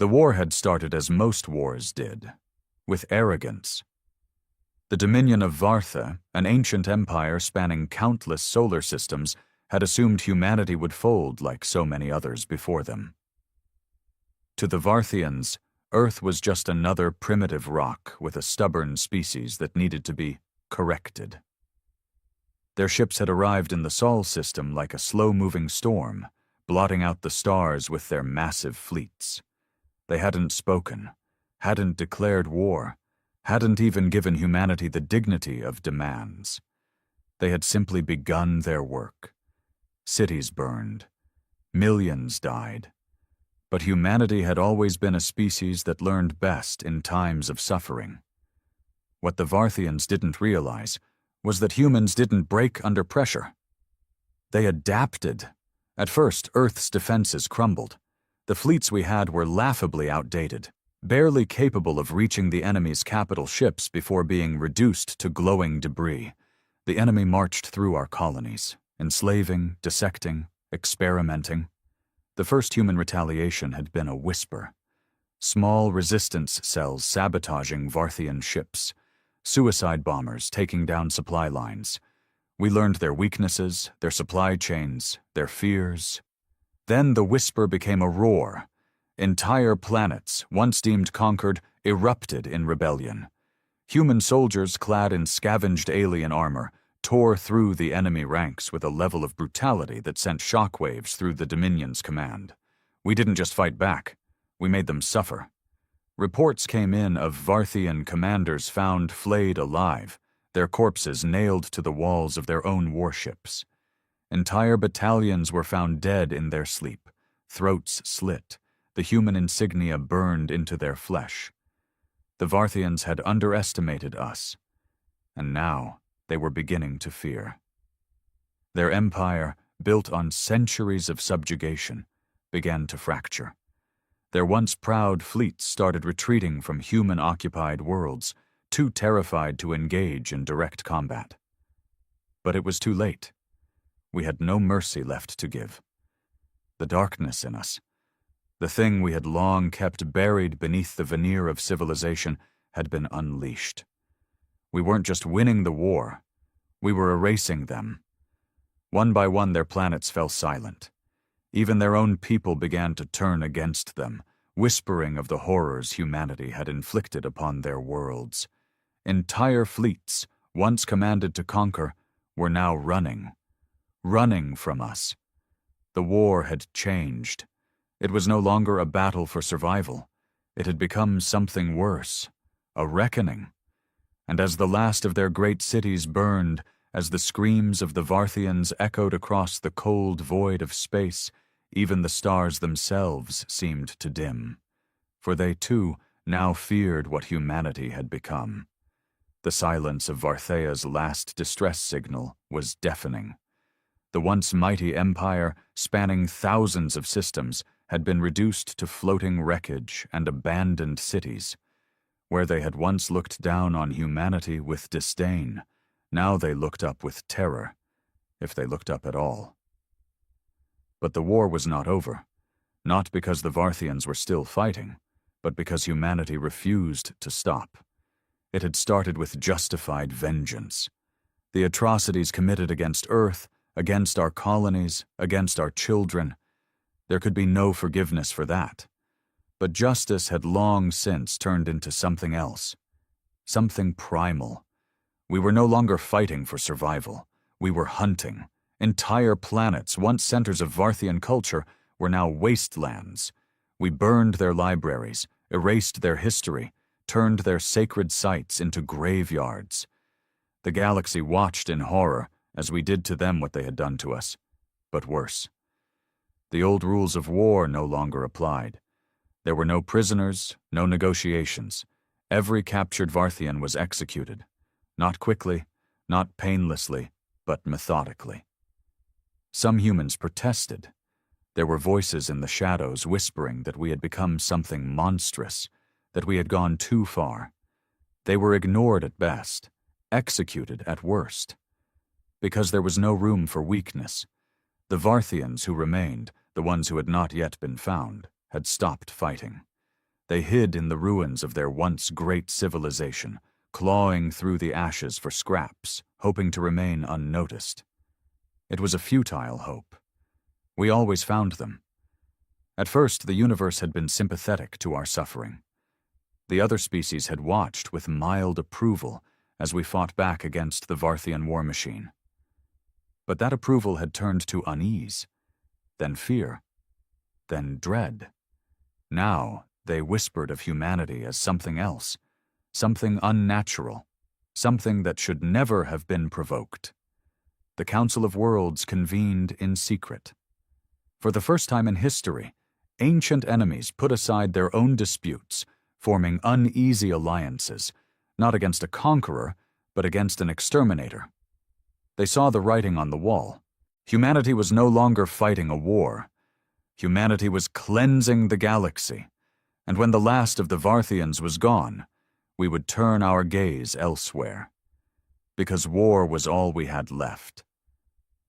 The war had started as most wars did, with arrogance. The dominion of Vartha, an ancient empire spanning countless solar systems, had assumed humanity would fold like so many others before them. To the Varthians, Earth was just another primitive rock with a stubborn species that needed to be corrected. Their ships had arrived in the Sol system like a slow-moving storm, blotting out the stars with their massive fleets. They hadn't spoken, hadn't declared war, hadn't even given humanity the dignity of demands. They had simply begun their work. Cities burned. Millions died. But humanity had always been a species that learned best in times of suffering. What the Varthians didn't realize was that humans didn't break under pressure. They adapted. At first, Earth's defenses crumbled. The fleets we had were laughably outdated, barely capable of reaching the enemy's capital ships before being reduced to glowing debris. The enemy marched through our colonies, enslaving, dissecting, experimenting. The first human retaliation had been a whisper. Small resistance cells sabotaging Varthian ships, suicide bombers taking down supply lines. We learned their weaknesses, their supply chains, their fears. Then the whisper became a roar. Entire planets, once deemed conquered, erupted in rebellion. Human soldiers clad in scavenged alien armor tore through the enemy ranks with a level of brutality that sent shockwaves through the Dominion's command. We didn't just fight back, we made them suffer. Reports came in of Varthian commanders found flayed alive, their corpses nailed to the walls of their own warships. Entire battalions were found dead in their sleep, throats slit, the human insignia burned into their flesh. The Varthians had underestimated us, and now they were beginning to fear. Their empire, built on centuries of subjugation, began to fracture. Their once proud fleets started retreating from human-occupied worlds, too terrified to engage in direct combat. But it was too late. We had no mercy left to give. The darkness in us, the thing we had long kept buried beneath the veneer of civilization, had been unleashed. We weren't just winning the war, we were erasing them. One by one their planets fell silent. Even their own people began to turn against them, whispering of the horrors humanity had inflicted upon their worlds. Entire fleets, once commanded to conquer, were now running from us. The war had changed. It was no longer a battle for survival. It had become something worse, a reckoning. And as the last of their great cities burned, as the screams of the Varthians echoed across the cold void of space, even the stars themselves seemed to dim. For they, too, now feared what humanity had become. The silence of Varthea's last distress signal was deafening. The once mighty empire, spanning thousands of systems, had been reduced to floating wreckage and abandoned cities. Where they had once looked down on humanity with disdain, now they looked up with terror, if they looked up at all. But the war was not over, not because the Varthians were still fighting, but because humanity refused to stop. It had started with justified vengeance. The atrocities committed against Earth, against our colonies, against our children. There could be no forgiveness for that. But justice had long since turned into something else, something primal. We were no longer fighting for survival. We were hunting. Entire planets, once centers of Varthian culture, were now wastelands. We burned their libraries, erased their history, turned their sacred sites into graveyards. The galaxy watched in horror as we did to them what they had done to us, but worse. The old rules of war no longer applied. There were no prisoners, no negotiations. Every captured Varthian was executed. Not quickly, not painlessly, but methodically. Some humans protested. There were voices in the shadows whispering that we had become something monstrous, that we had gone too far. They were ignored at best, executed at worst. Because there was no room for weakness. The Varthians who remained, the ones who had not yet been found, had stopped fighting. They hid in the ruins of their once great civilization, clawing through the ashes for scraps, hoping to remain unnoticed. It was a futile hope. We always found them. At first, the universe had been sympathetic to our suffering. The other species had watched with mild approval as we fought back against the Varthian war machine. But that approval had turned to unease, then fear, then dread. Now they whispered of humanity as something else, something unnatural, something that should never have been provoked. The Council of Worlds convened in secret. For the first time in history, ancient enemies put aside their own disputes, forming uneasy alliances, not against a conqueror, but against an exterminator. They saw the writing on the wall. Humanity was no longer fighting a war. Humanity was cleansing the galaxy, and when the last of the Varthians was gone, we would turn our gaze elsewhere. Because war was all we had left.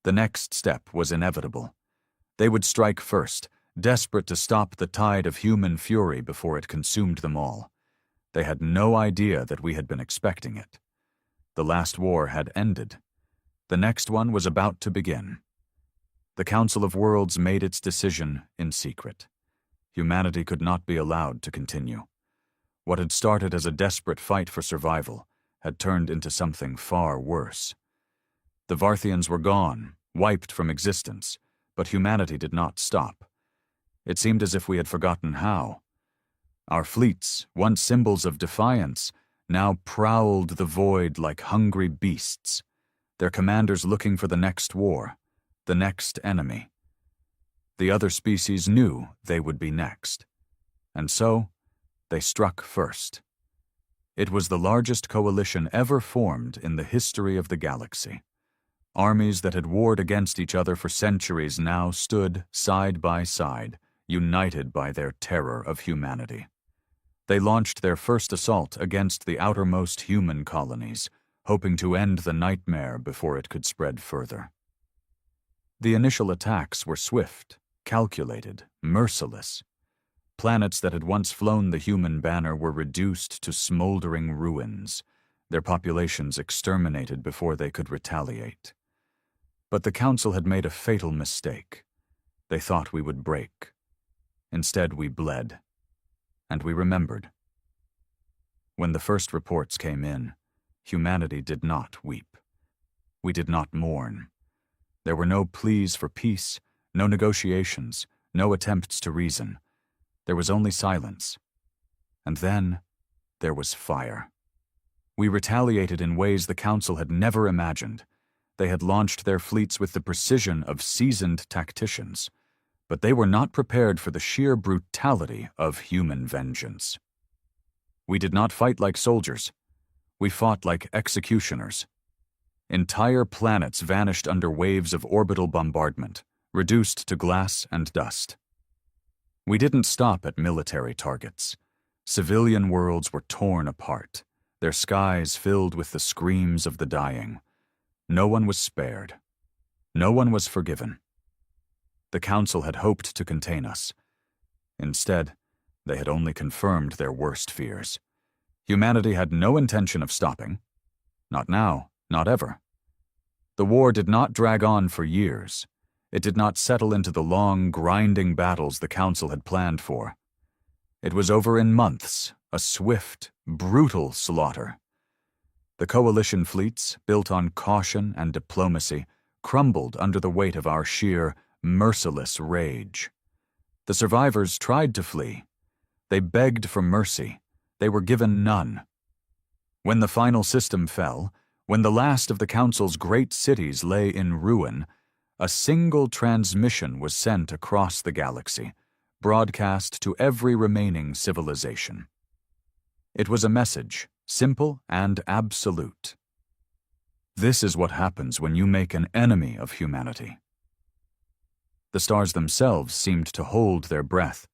The next step was inevitable. They would strike first, desperate to stop the tide of human fury before it consumed them all. They had no idea that we had been expecting it. The last war had ended. The next one was about to begin. The Council of Worlds made its decision in secret. Humanity could not be allowed to continue. What had started as a desperate fight for survival had turned into something far worse. The Varthians were gone, wiped from existence, but humanity did not stop. It seemed as if we had forgotten how. Our fleets, once symbols of defiance, now prowled the void like hungry beasts, their commanders looking for the next war, the next enemy. The other species knew they would be next, and so they struck first. It was the largest coalition ever formed in the history of the galaxy. Armies that had warred against each other for centuries now stood side by side, united by their terror of humanity. They launched their first assault against the outermost human colonies, hoping to end the nightmare before it could spread further. The initial attacks were swift, calculated, merciless. Planets that had once flown the human banner were reduced to smoldering ruins, their populations exterminated before they could retaliate. But the Council had made a fatal mistake. They thought we would break. Instead, we bled. And we remembered. When the first reports came in, humanity did not weep. We did not mourn. There were no pleas for peace, no negotiations, no attempts to reason. There was only silence. And then there was fire. We retaliated in ways the Council had never imagined. They had launched their fleets with the precision of seasoned tacticians, but they were not prepared for the sheer brutality of human vengeance. We did not fight like soldiers. We fought like executioners. Entire planets vanished under waves of orbital bombardment, reduced to glass and dust. We didn't stop at military targets. Civilian worlds were torn apart, their skies filled with the screams of the dying. No one was spared. No one was forgiven. The Council had hoped to contain us. Instead, they had only confirmed their worst fears. Humanity had no intention of stopping. Not now, not ever. The war did not drag on for years. It did not settle into the long, grinding battles the Council had planned for. It was over in months, a swift, brutal slaughter. The coalition fleets, built on caution and diplomacy, crumbled under the weight of our sheer, merciless rage. The survivors tried to flee. They begged for mercy. They were given none. When the final system fell, when the last of the Council's great cities lay in ruin, a single transmission was sent across the galaxy, broadcast to every remaining civilization. It was a message, simple and absolute. This is what happens when you make an enemy of humanity. The stars themselves seemed to hold their breath.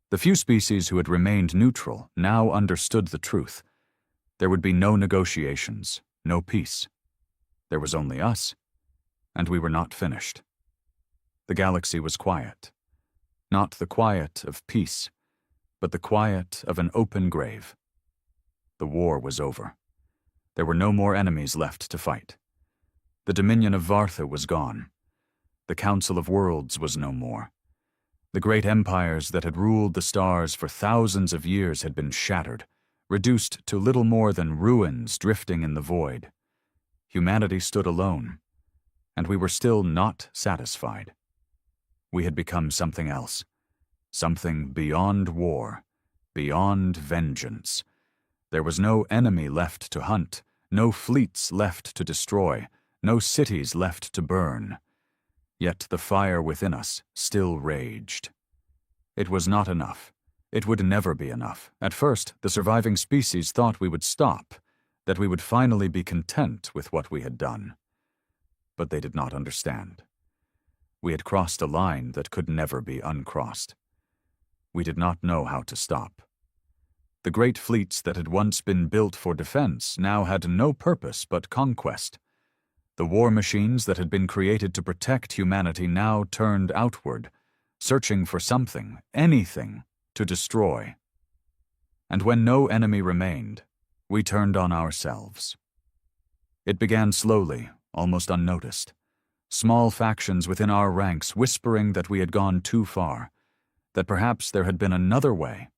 The few species who had remained neutral now understood the truth. There would be no negotiations, no peace. There was only us, and we were not finished. The galaxy was quiet. Not the quiet of peace, but the quiet of an open grave. The war was over. There were no more enemies left to fight. The dominion of Vartha was gone. The Council of Worlds was no more. The great empires that had ruled the stars for thousands of years had been shattered, reduced to little more than ruins drifting in the void. Humanity stood alone, and we were still not satisfied. We had become something else, something beyond war, beyond vengeance. There was no enemy left to hunt, no fleets left to destroy, no cities left to burn. Yet the fire within us still raged. It was not enough. It would never be enough. At first, the surviving species thought we would stop, that we would finally be content with what we had done. But they did not understand. We had crossed a line that could never be uncrossed. We did not know how to stop. The great fleets that had once been built for defense now had no purpose but conquest. The war machines that had been created to protect humanity now turned outward, searching for something, anything, to destroy. And when no enemy remained, we turned on ourselves. It began slowly, almost unnoticed. Small factions within our ranks whispering that we had gone too far, that perhaps there had been another way.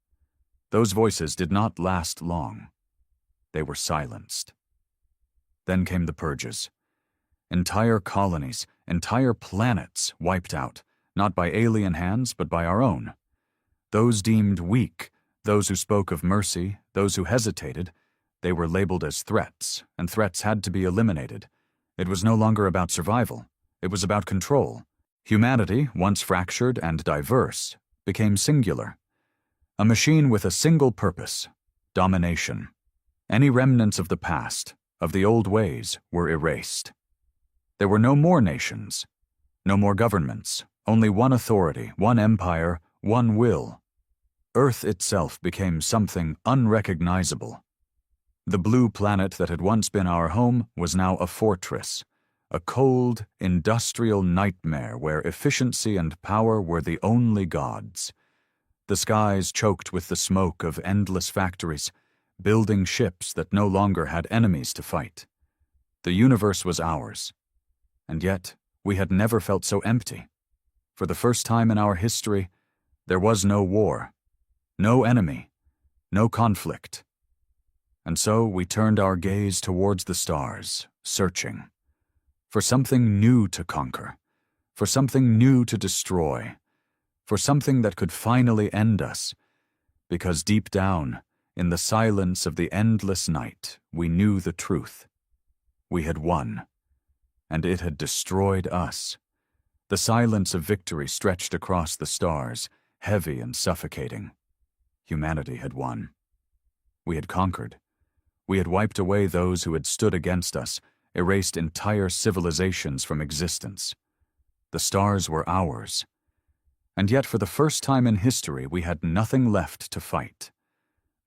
Those voices did not last long. They were silenced. Then came the purges. Entire colonies, entire planets wiped out, not by alien hands, but by our own. Those deemed weak, those who spoke of mercy, those who hesitated, they were labeled as threats, and threats had to be eliminated. It was no longer about survival. It was about control. Humanity, once fractured and diverse, became singular. A machine with a single purpose: domination. Any remnants of the past, of the old ways, were erased. There were no more nations, no more governments, only one authority, one empire, one will. Earth itself became something unrecognizable. The blue planet that had once been our home was now a fortress, a cold, industrial nightmare where efficiency and power were the only gods. The skies choked with the smoke of endless factories, building ships that no longer had enemies to fight. The universe was ours, and yet we had never felt so empty. For the first time in our history, there was no war, no enemy, no conflict. And so we turned our gaze towards the stars, searching for something new to conquer, for something new to destroy, for something that could finally end us, because deep down, in the silence of the endless night, we knew the truth. We had won, and it had destroyed us. The silence of victory stretched across the stars, heavy and suffocating. Humanity had won. We had conquered. We had wiped away those who had stood against us, erased entire civilizations from existence. The stars were ours. And yet for the first time in history we had nothing left to fight.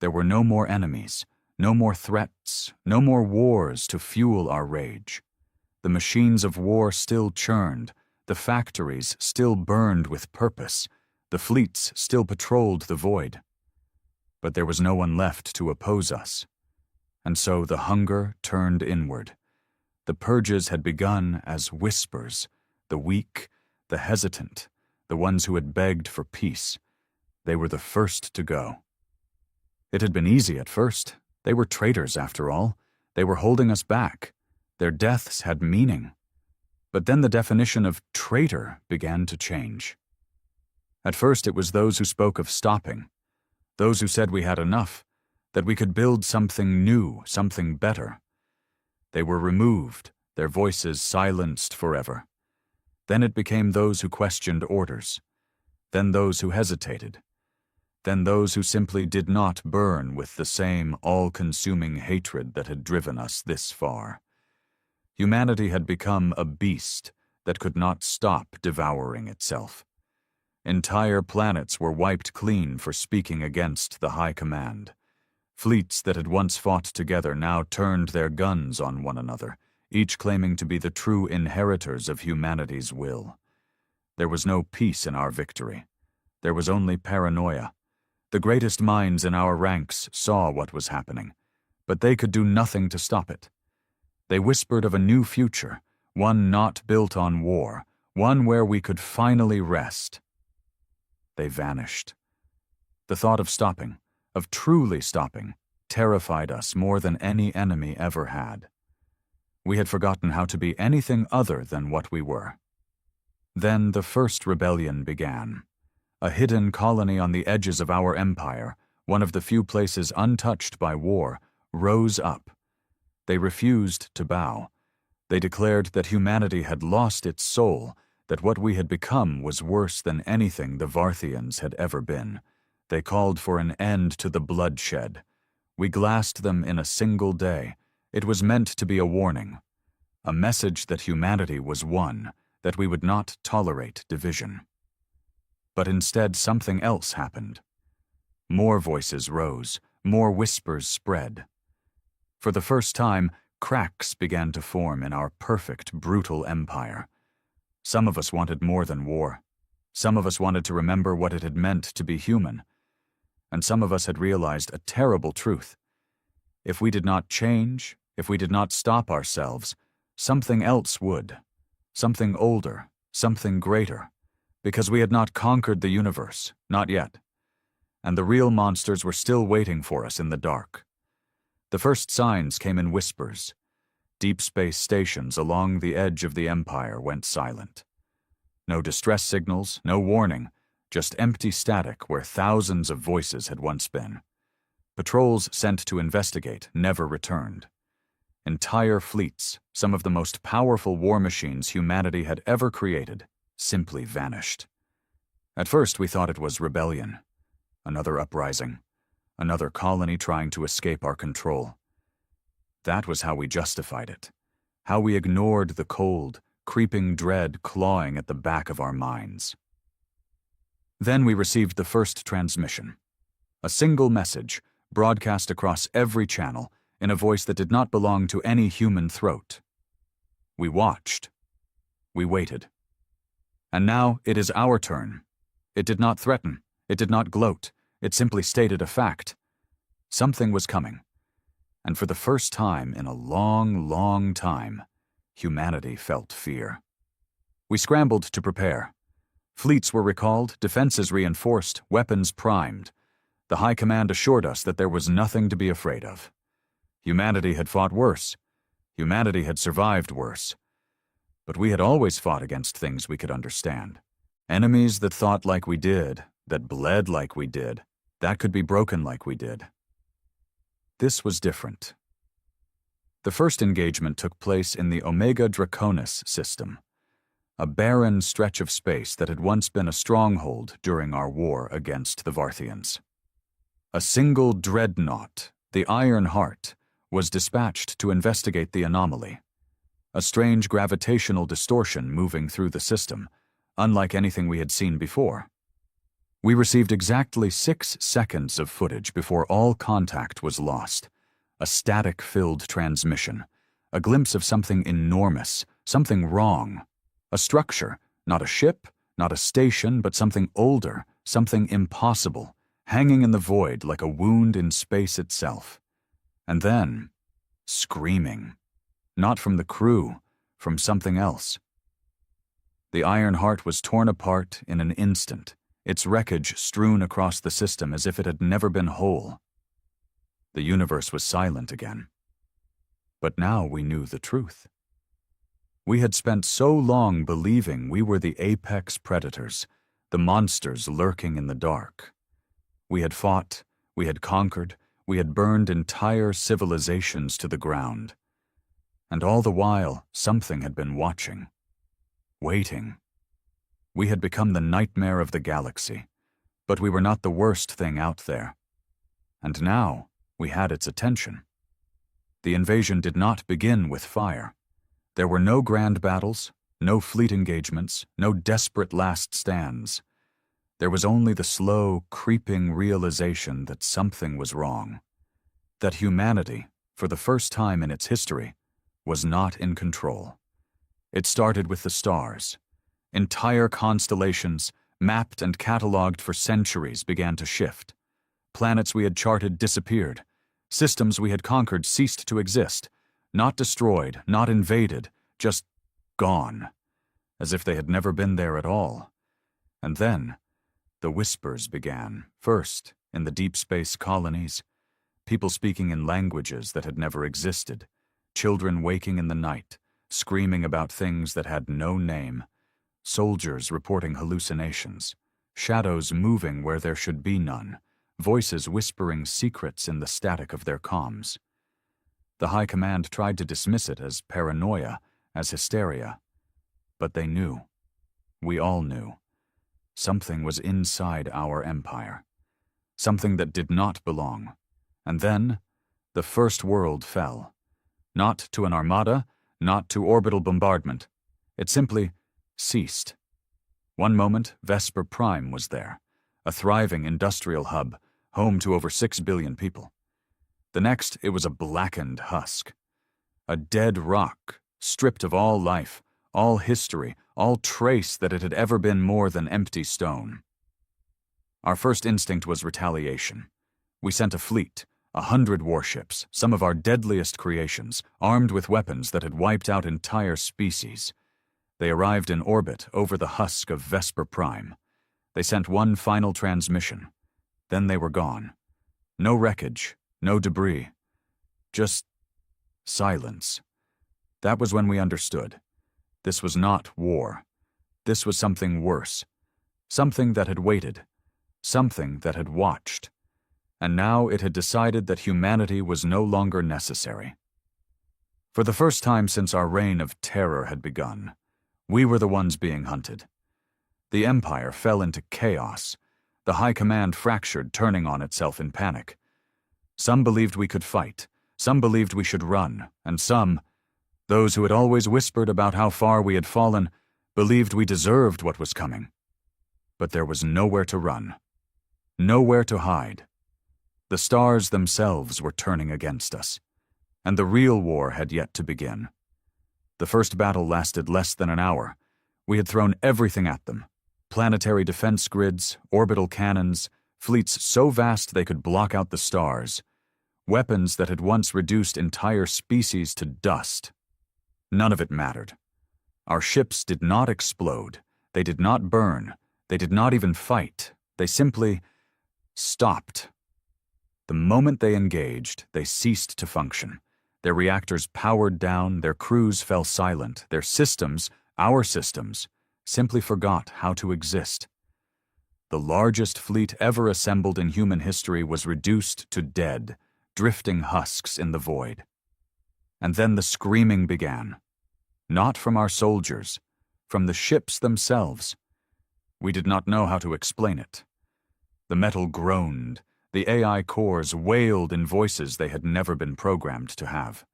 There were no more enemies, no more threats, no more wars to fuel our rage. The machines of war still churned, the factories still burned with purpose, the fleets still patrolled the void. But there was no one left to oppose us. And so the hunger turned inward. The purges had begun as whispers, the weak, the hesitant, the ones who had begged for peace. They were the first to go. It had been easy at first. They were traitors, after all. They were holding us back. Their deaths had meaning. But then the definition of traitor began to change. At first it was those who spoke of stopping, those who said we had enough, that we could build something new, something better. They were removed, their voices silenced forever. Then it became those who questioned orders, then those who hesitated, then those who simply did not burn with the same all-consuming hatred that had driven us this far. Humanity had become a beast that could not stop devouring itself. Entire planets were wiped clean for speaking against the High Command. Fleets that had once fought together now turned their guns on one another, each claiming to be the true inheritors of humanity's will. There was no peace in our victory. There was only paranoia. The greatest minds in our ranks saw what was happening, but they could do nothing to stop it. They whispered of a new future, one not built on war, one where we could finally rest. They vanished. The thought of stopping, of truly stopping, terrified us more than any enemy ever had. We had forgotten how to be anything other than what we were. Then the first rebellion began. A hidden colony on the edges of our empire, one of the few places untouched by war, rose up. They refused to bow. They declared that humanity had lost its soul, that what we had become was worse than anything the Varthians had ever been. They called for an end to the bloodshed. We glassed them in a single day. It was meant to be a warning, a message that humanity was one, that we would not tolerate division. But instead something else happened. More voices rose, more whispers spread. For the first time, cracks began to form in our perfect, brutal empire. Some of us wanted more than war. Some of us wanted to remember what it had meant to be human. And some of us had realized a terrible truth. If we did not change, if we did not stop ourselves, something else would. Something older, something greater. Because we had not conquered the universe, not yet. And the real monsters were still waiting for us in the dark. The first signs came in whispers. Deep space stations along the edge of the empire went silent. No distress signals, no warning, just empty static where thousands of voices had once been. Patrols sent to investigate never returned. Entire fleets, some of the most powerful war machines humanity had ever created, simply vanished. At first we thought it was rebellion, another uprising, another colony trying to escape our control. That was how we justified it, how we ignored the cold, creeping dread clawing at the back of our minds. Then we received the first transmission, a single message broadcast across every channel in a voice that did not belong to any human throat. We watched. We waited. And now it is our turn. It did not threaten. It did not gloat. It simply stated a fact. Something was coming. And for the first time in a long, long time, humanity felt fear. We scrambled to prepare. Fleets were recalled, defenses reinforced, weapons primed. The High Command assured us that there was nothing to be afraid of. Humanity had fought worse. Humanity had survived worse. But we had always fought against things we could understand. Enemies that thought like we did, that bled like we did, that could be broken like we did. This was different. The first engagement took place in the Omega Draconis system, a barren stretch of space that had once been a stronghold during our war against the Varthians. A single dreadnought, the Iron Heart, was dispatched to investigate the anomaly. A strange gravitational distortion moving through the system, unlike anything we had seen before. We received exactly 6 seconds of footage before all contact was lost. A static-filled transmission, a glimpse of something enormous, something wrong. A structure, not a ship, not a station, but something older, something impossible, hanging in the void like a wound in space itself. And then, screaming. Not from the crew, from something else. The Iron Heart was torn apart in an instant, its wreckage strewn across the system as if it had never been whole. The universe was silent again. But now we knew the truth. We had spent so long believing we were the apex predators, the monsters lurking in the dark. We had fought, we had conquered, we had burned entire civilizations to the ground. And all the while, something had been watching, waiting. We had become the nightmare of the galaxy, but we were not the worst thing out there. And now, we had its attention. The invasion did not begin with fire. There were no grand battles, no fleet engagements, no desperate last stands. There was only the slow, creeping realization that something was wrong. That humanity, for the first time in its history, was not in control. It started with the stars. Entire constellations, mapped and cataloged for centuries, began to shift. Planets we had charted disappeared. Systems we had conquered ceased to exist. Not destroyed, not invaded, just gone. As if they had never been there at all. And then, the whispers began, first in the deep space colonies. People speaking in languages that had never existed. Children waking in the night, screaming about things that had no name. Soldiers reporting hallucinations. Shadows moving where there should be none. Voices whispering secrets in the static of their comms. The High Command tried to dismiss it as paranoia, as hysteria. But they knew. We all knew. Something was inside our empire. Something that did not belong. And then, the First World fell. Not to an armada, not to orbital bombardment. It simply ceased. One moment, Vesper Prime was there, a thriving industrial hub, home to over 6 billion people. The next, it was a blackened husk. A dead rock, stripped of all life, all history, all trace that it had ever been more than empty stone. Our first instinct was retaliation. We sent a fleet, 100 warships, some of our deadliest creations, armed with weapons that had wiped out entire species. They arrived in orbit over the husk of Vesper Prime. They sent one final transmission. Then they were gone. No wreckage, no debris. Just silence. That was when we understood. This was not war. This was something worse. Something that had waited. Something that had watched. And now it had decided that humanity was no longer necessary. For the first time since our reign of terror had begun, we were the ones being hunted. The Empire fell into chaos. The High Command fractured, turning on itself in panic. Some believed we could fight. Some believed we should run. And some, those who had always whispered about how far we had fallen, believed we deserved what was coming. But there was nowhere to run. Nowhere to hide. The stars themselves were turning against us. And the real war had yet to begin. The first battle lasted less than an hour. We had thrown everything at them. Planetary defense grids, orbital cannons, fleets so vast they could block out the stars. Weapons that had once reduced entire species to dust. None of it mattered. Our ships did not explode. They did not burn. They did not even fight. They simply stopped. The moment they engaged, they ceased to function. Their reactors powered down, their crews fell silent, their systems, our systems, simply forgot how to exist. The largest fleet ever assembled in human history was reduced to dead, drifting husks in the void. And then the screaming began. Not from our soldiers, from the ships themselves. We did not know how to explain it. The metal groaned. The AI cores wailed in voices they had never been programmed to have.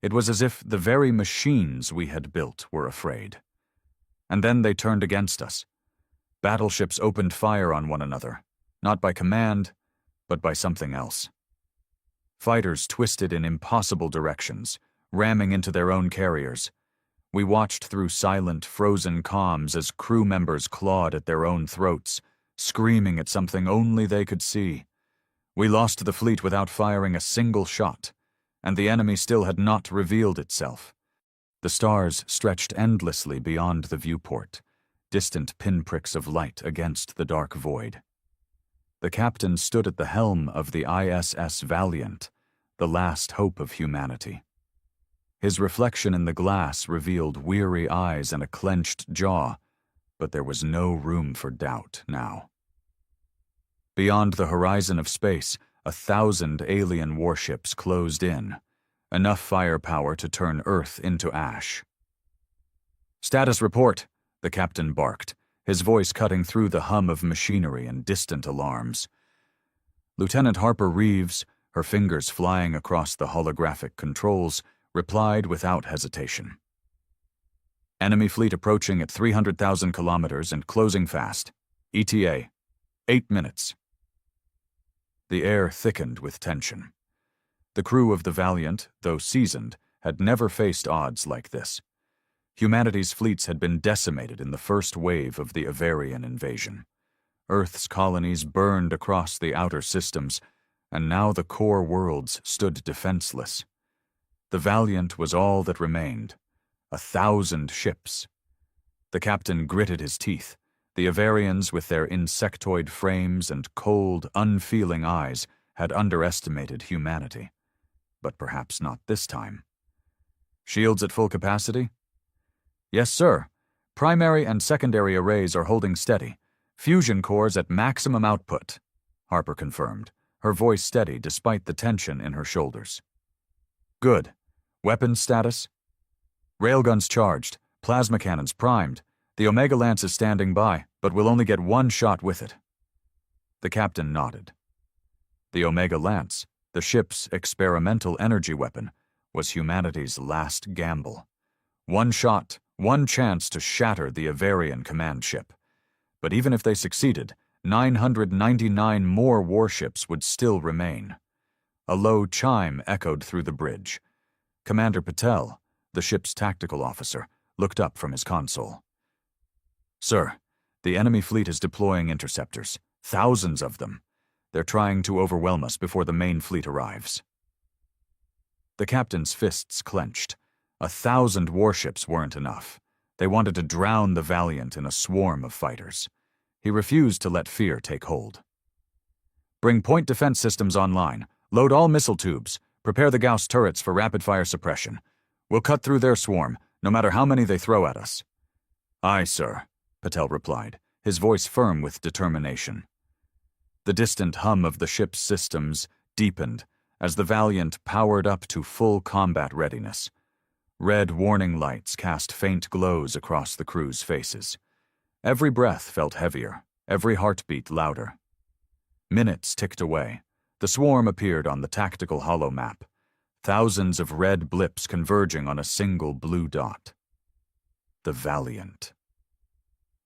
It was as if the very machines we had built were afraid. And then they turned against us. Battleships opened fire on one another, not by command, but by something else. Fighters twisted in impossible directions, ramming into their own carriers. We watched through silent, frozen comms as crew members clawed at their own throats, screaming at something only they could see. We lost the fleet without firing a single shot, and the enemy still had not revealed itself. The stars stretched endlessly beyond the viewport, distant pinpricks of light against the dark void. The captain stood at the helm of the ISS Valiant, the last hope of humanity. His reflection in the glass revealed weary eyes and a clenched jaw, but there was no room for doubt now. Beyond the horizon of space, 1,000 alien warships closed in, enough firepower to turn Earth into ash. "Status report," the captain barked, his voice cutting through the hum of machinery and distant alarms. Lieutenant Harper Reeves, her fingers flying across the holographic controls, replied without hesitation. "Enemy fleet approaching at 300,000 kilometers and closing fast. ETA, 8 minutes. The air thickened with tension. The crew of the Valiant, though seasoned, had never faced odds like this. Humanity's fleets had been decimated in the first wave of the Avarian invasion. Earth's colonies burned across the outer systems, and now the core worlds stood defenseless. The Valiant was all that remained. 1,000 ships. The captain gritted his teeth. The Avarians, with their insectoid frames and cold, unfeeling eyes, had underestimated humanity. But perhaps not this time. Shields at full capacity? Yes, sir. Primary and secondary arrays are holding steady. Fusion cores at maximum output, Harper confirmed, her voice steady despite the tension in her shoulders. Good. Weapons status? Railguns charged, plasma cannons primed. The Omega Lance is standing by, but we'll only get one shot with it. The captain nodded. The Omega Lance, the ship's experimental energy weapon, was humanity's last gamble. One shot, one chance to shatter the Avarian command ship. But even if they succeeded, 999 more warships would still remain. A low chime echoed through the bridge. Commander Patel, the ship's tactical officer, looked up from his console. Sir, the enemy fleet is deploying interceptors. Thousands of them. They're trying to overwhelm us before the main fleet arrives. The captain's fists clenched. 1,000 warships weren't enough. They wanted to drown the Valiant in a swarm of fighters. He refused to let fear take hold. Bring point defense systems online. Load all missile tubes. Prepare the Gauss turrets for rapid-fire suppression. We'll cut through their swarm, no matter how many they throw at us. Aye, sir, Patel replied, his voice firm with determination. The distant hum of the ship's systems deepened as the Valiant powered up to full combat readiness. Red warning lights cast faint glows across the crew's faces. Every breath felt heavier, every heartbeat louder. Minutes ticked away. The swarm appeared on the tactical holomap. Thousands of red blips converging on a single blue dot. The Valiant.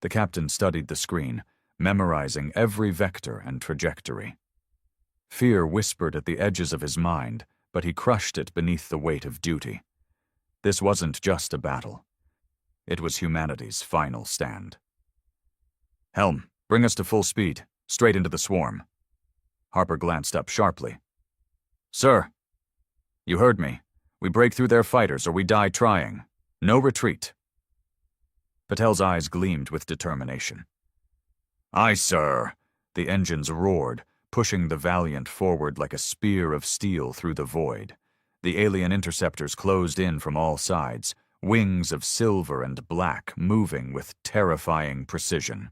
The captain studied the screen, memorizing every vector and trajectory. Fear whispered at the edges of his mind, but he crushed it beneath the weight of duty. This wasn't just a battle. It was humanity's final stand. Helm, bring us to full speed, straight into the swarm. Harper glanced up sharply. Sir, you heard me. We break through their fighters or we die trying. No retreat. Patel's eyes gleamed with determination. Aye, sir. The engines roared, pushing the Valiant forward like a spear of steel through the void. The alien interceptors closed in from all sides, wings of silver and black moving with terrifying precision.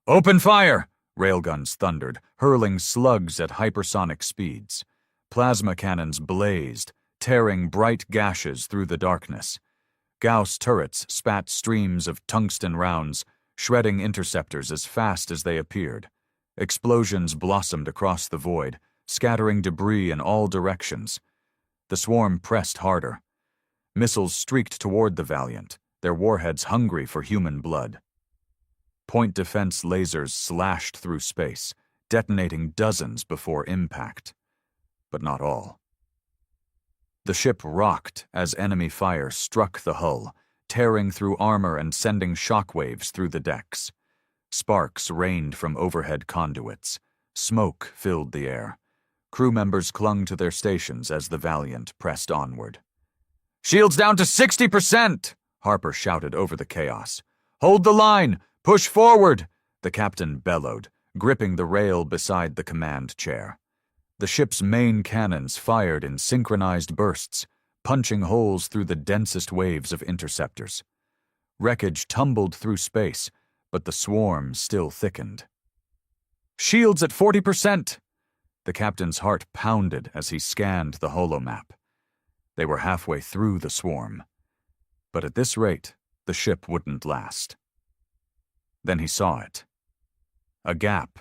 Open fire! Railguns thundered, hurling slugs at hypersonic speeds. Plasma cannons blazed, tearing bright gashes through the darkness. Gauss turrets spat streams of tungsten rounds, shredding interceptors as fast as they appeared. Explosions blossomed across the void, scattering debris in all directions. The swarm pressed harder. Missiles streaked toward the Valiant, their warheads hungry for human blood. Point defense lasers slashed through space, detonating dozens before impact. But not all. The ship rocked as enemy fire struck the hull, tearing through armor and sending shockwaves through the decks. Sparks rained from overhead conduits. Smoke filled the air. Crew members clung to their stations as the Valiant pressed onward. Shields down to 60%! Harper shouted over the chaos. Hold the line! Push forward! The captain bellowed, gripping the rail beside the command chair. The ship's main cannons fired in synchronized bursts, punching holes through the densest waves of interceptors. Wreckage tumbled through space, but the swarm still thickened. Shields at 40%! The captain's heart pounded as he scanned the holomap. They were halfway through the swarm. But at this rate, the ship wouldn't last. Then he saw it. A gap.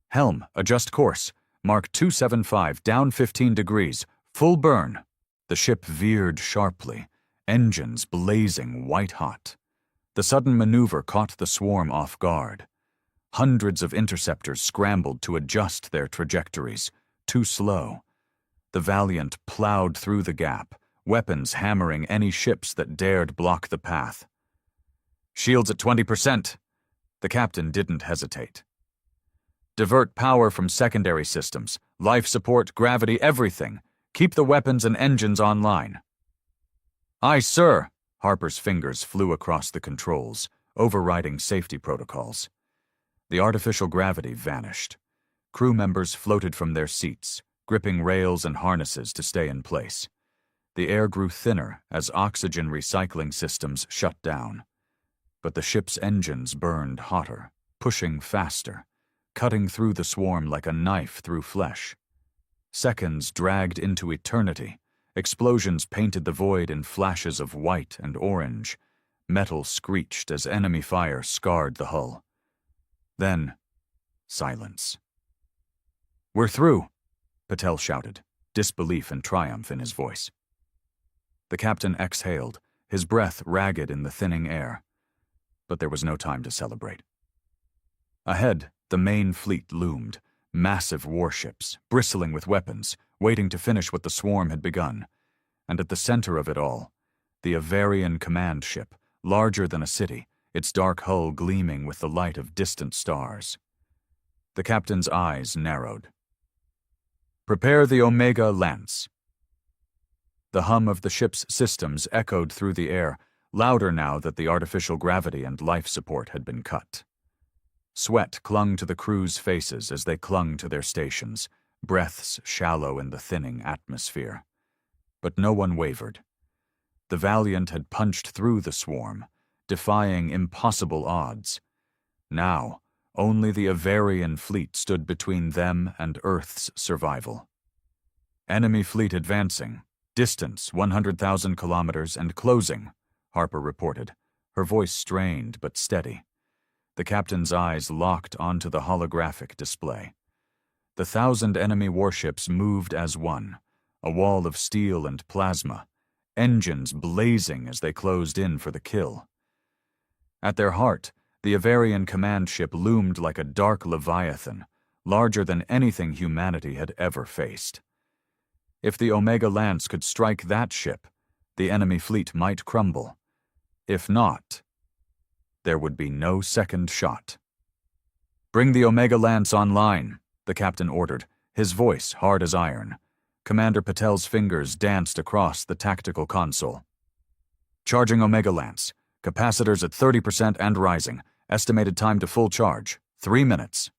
Helm, adjust course. Mark 275, down 15 degrees. Full burn. The ship veered sharply, engines blazing white-hot. The sudden maneuver caught the swarm off guard. Hundreds of interceptors scrambled to adjust their trajectories. Too slow. The Valiant plowed through the gap, weapons hammering any ships that dared block the path. Shields at 20%. The captain didn't hesitate. Divert power from secondary systems, life support, gravity, everything. Keep the weapons and engines online." "Aye, sir." Harper's fingers flew across the controls, overriding safety protocols. The artificial gravity vanished. Crew members floated from their seats, gripping rails and harnesses to stay in place. The air grew thinner as oxygen recycling systems shut down. But the ship's engines burned hotter, pushing faster, cutting through the swarm like a knife through flesh. Seconds dragged into eternity. Explosions painted the void in flashes of white and orange. Metal screeched as enemy fire scarred the hull. Then, silence. "We're through," Patel shouted, disbelief and triumph in his voice. The captain exhaled, his breath ragged in the thinning air. But there was no time to celebrate. Ahead, the main fleet loomed, massive warships, bristling with weapons, waiting to finish what the swarm had begun. And at the center of it all, the Avarian command ship, larger than a city, its dark hull gleaming with the light of distant stars. The captain's eyes narrowed. "Prepare the Omega Lance." The hum of the ship's systems echoed through the air, louder now that the artificial gravity and life support had been cut. Sweat clung to the crew's faces as they clung to their stations, breaths shallow in the thinning atmosphere. But no one wavered. The Valiant had punched through the swarm, defying impossible odds. Now, only the Avarian fleet stood between them and Earth's survival. "Enemy fleet advancing. Distance 100,000 kilometers and closing," Harper reported, her voice strained but steady. The captain's eyes locked onto the holographic display. The 1,000 enemy warships moved as one, a wall of steel and plasma, engines blazing as they closed in for the kill. At their heart, the Avarian command ship loomed like a dark leviathan, larger than anything humanity had ever faced. If the Omega Lance could strike that ship, the enemy fleet might crumble. If not, there would be no second shot. "Bring the Omega Lance online," the captain ordered, his voice hard as iron. Commander Patel's fingers danced across the tactical console. "Charging Omega Lance. Capacitors at 30% and rising. Estimated time to full charge, 3 minutes."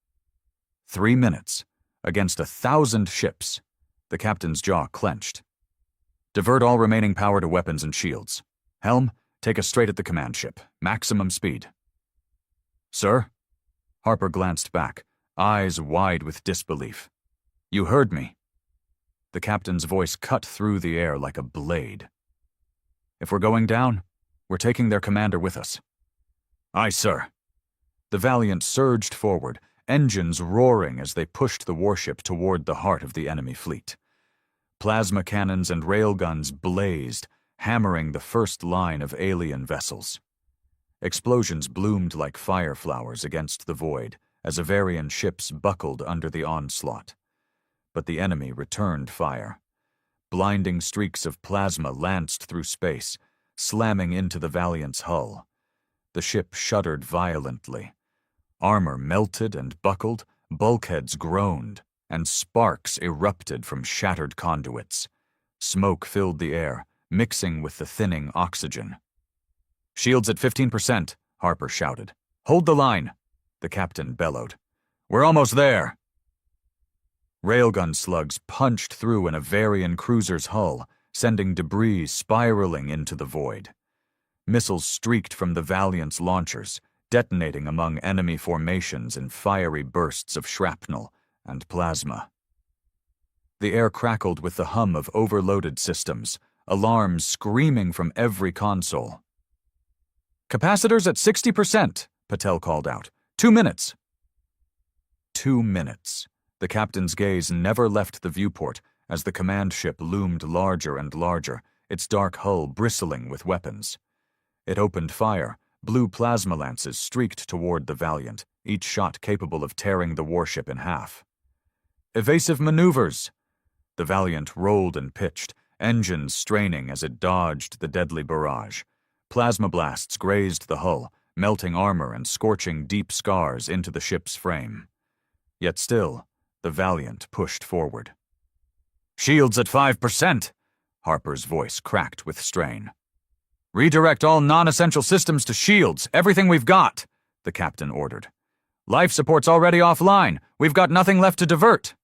3 minutes. Against 1,000 ships. The captain's jaw clenched. "Divert all remaining power to weapons and shields. Helm, take us straight at the command ship. Maximum speed." "Sir?" Harper glanced back, eyes wide with disbelief. "You heard me." The captain's voice cut through the air like a blade. "If we're going down, we're taking their commander with us." "Aye, sir." The Valiant surged forward, engines roaring as they pushed the warship toward the heart of the enemy fleet. Plasma cannons and railguns blazed, hammering the first line of alien vessels. Explosions bloomed like fire flowers against the void as Avarian ships buckled under the onslaught. But the enemy returned fire. Blinding streaks of plasma lanced through space, slamming into the Valiant's hull. The ship shuddered violently. Armor melted and buckled, bulkheads groaned, and sparks erupted from shattered conduits. Smoke filled the air, mixing with the thinning oxygen. "Shields at 15%, Harper shouted. "Hold the line," the captain bellowed. "We're almost there." Railgun slugs punched through an Avarian cruiser's hull, sending debris spiraling into the void. Missiles streaked from the Valiant's launchers, detonating among enemy formations in fiery bursts of shrapnel and plasma. The air crackled with the hum of overloaded systems, alarms screaming from every console. "Capacitors at 60%, Patel called out. 2 minutes. 2 minutes. The captain's gaze never left the viewport as the command ship loomed larger and larger, its dark hull bristling with weapons. It opened fire. Blue plasma lances streaked toward the Valiant, each shot capable of tearing the warship in half. "Evasive maneuvers!" The Valiant rolled and pitched, engines straining as it dodged the deadly barrage. Plasma blasts grazed the hull, melting armor and scorching deep scars into the ship's frame. Yet still, the Valiant pushed forward. "Shields at 5%, Harper's voice cracked with strain. "Redirect all non-essential systems to shields, everything we've got," the captain ordered. "Life support's already offline. We've got nothing left to divert."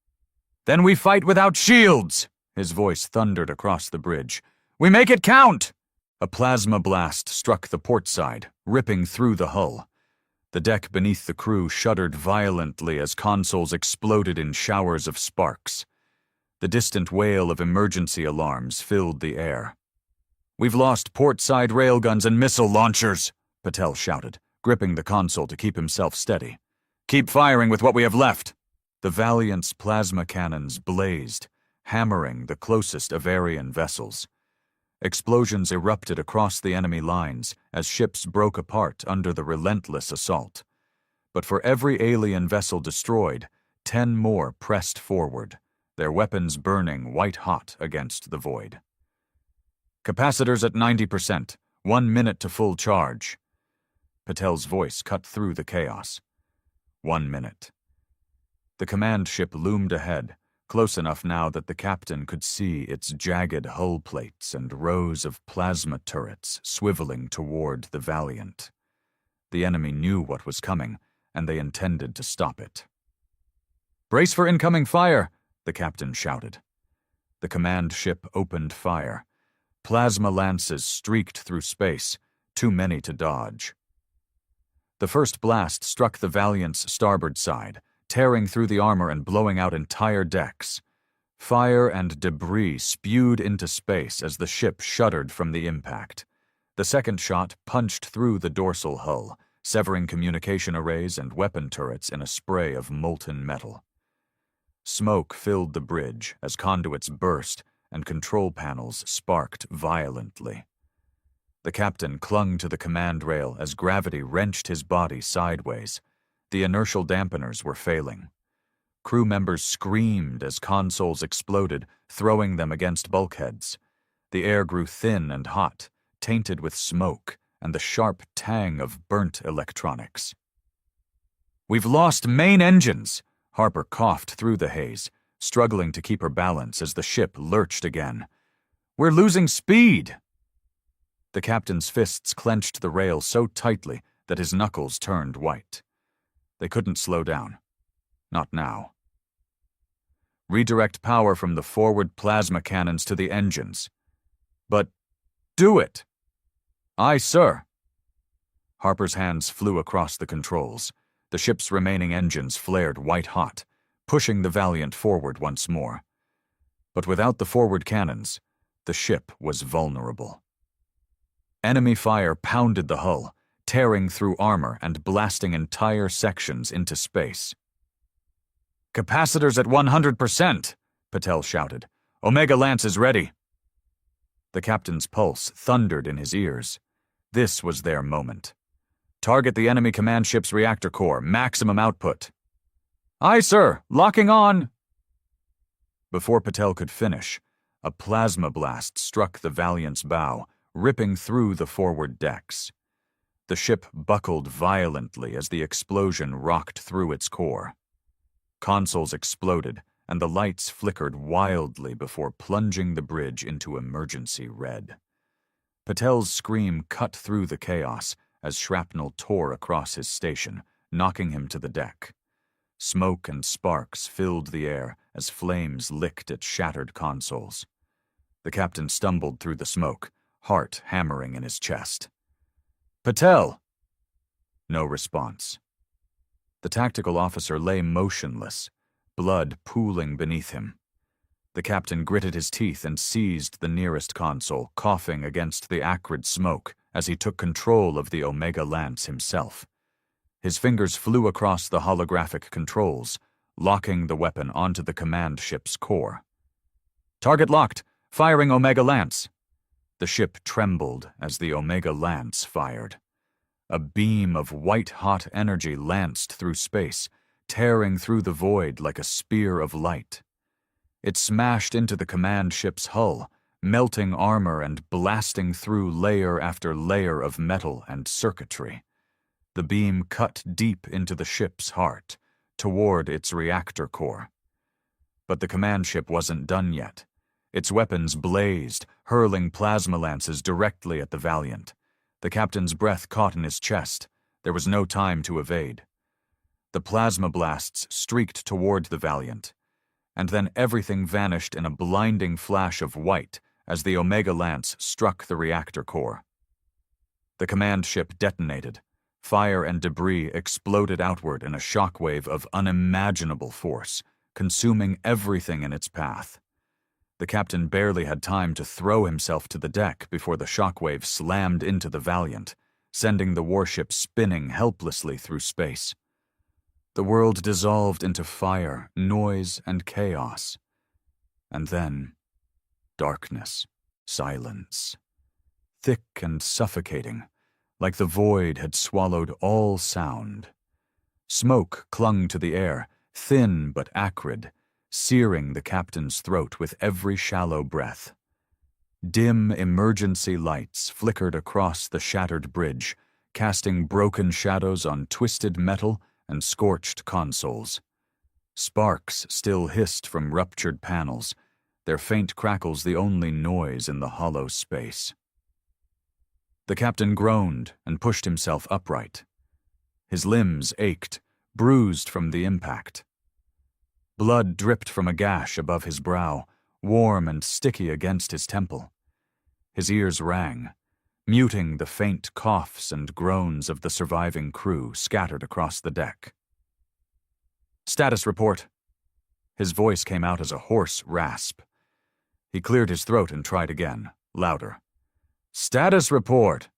"Then we fight without shields," his voice thundered across the bridge. "We make it count!" A plasma blast struck the port side, ripping through the hull. The deck beneath the crew shuddered violently as consoles exploded in showers of sparks. The distant wail of emergency alarms filled the air. "We've lost port-side railguns and missile launchers," Patel shouted, gripping the console to keep himself steady. "Keep firing with what we have left." The Valiant's plasma cannons blazed, hammering the closest Avarian vessels. Explosions erupted across the enemy lines as ships broke apart under the relentless assault. But for every alien vessel destroyed, 10 more pressed forward, their weapons burning white-hot against the void. "Capacitors at 90%, 1 minute to full charge." Patel's voice cut through the chaos. 1 minute. The command ship loomed ahead, close enough now that the captain could see its jagged hull plates and rows of plasma turrets swiveling toward the Valiant. The enemy knew what was coming, and they intended to stop it. "Brace for incoming fire," the captain shouted. The command ship opened fire. Plasma lances streaked through space, too many to dodge. The first blast struck the Valiant's starboard side, tearing through the armor and blowing out entire decks. Fire and debris spewed into space as the ship shuddered from the impact. The second shot punched through the dorsal hull, severing communication arrays and weapon turrets in a spray of molten metal. Smoke filled the bridge as conduits burst and control panels sparked violently. The captain clung to the command rail as gravity wrenched his body sideways. The inertial dampeners were failing. Crew members screamed as consoles exploded, throwing them against bulkheads. The air grew thin and hot, tainted with smoke and the sharp tang of burnt electronics. "We've lost main engines," Harper coughed through the haze, struggling to keep her balance as the ship lurched again. "We're losing speed." The captain's fists clenched the rail so tightly that his knuckles turned white. They couldn't slow down. Not now. "Redirect power from the forward plasma cannons to the engines." "But do it." "Aye, sir." Harper's hands flew across the controls. The ship's remaining engines flared white-hot, pushing the Valiant forward once more. But without the forward cannons, the ship was vulnerable. Enemy fire pounded the hull, tearing through armor and blasting entire sections into space. "Capacitors at 100%, Patel shouted. "Omega Lance is ready." The captain's pulse thundered in his ears. This was their moment. "Target the enemy command ship's reactor core, maximum output." "Aye, sir, locking on." Before Patel could finish, a plasma blast struck the Valiant's bow, ripping through the forward decks. The ship buckled violently as the explosion rocked through its core. Consoles exploded, and the lights flickered wildly before plunging the bridge into emergency red. Patel's scream cut through the chaos as shrapnel tore across his station, knocking him to the deck. Smoke and sparks filled the air as flames licked at shattered consoles. The captain stumbled through the smoke, heart hammering in his chest. "Patel!" No response. The tactical officer lay motionless, blood pooling beneath him. The captain gritted his teeth and seized the nearest console, coughing against the acrid smoke as he took control of the Omega Lance himself. His fingers flew across the holographic controls, locking the weapon onto the command ship's core. "Target locked, firing Omega Lance." The ship trembled as the Omega Lance fired. A beam of white-hot energy lanced through space, tearing through the void like a spear of light. It smashed into the command ship's hull, melting armor and blasting through layer after layer of metal and circuitry. The beam cut deep into the ship's heart, toward its reactor core. But the command ship wasn't done yet. Its weapons blazed, hurling plasma lances directly at the Valiant. The captain's breath caught in his chest. There was no time to evade. The plasma blasts streaked toward the Valiant, and then everything vanished in a blinding flash of white as the Omega Lance struck the reactor core. The command ship detonated. Fire and debris exploded outward in a shockwave of unimaginable force, consuming everything in its path. The captain barely had time to throw himself to the deck before the shockwave slammed into the Valiant, sending the warship spinning helplessly through space. The world dissolved into fire, noise, and chaos. And then, darkness, silence. Thick and suffocating, like the void had swallowed all sound. Smoke clung to the air, thin but acrid, searing the captain's throat with every shallow breath. Dim emergency lights flickered across the shattered bridge, casting broken shadows on twisted metal and scorched consoles. Sparks still hissed from ruptured panels, their faint crackles the only noise in the hollow space. The captain groaned and pushed himself upright. His limbs ached, bruised from the impact. Blood dripped from a gash above his brow, warm and sticky against his temple. His ears rang, muting the faint coughs and groans of the surviving crew scattered across the deck. "Status report." His voice came out as a hoarse rasp. He cleared his throat and tried again, louder. "Status report."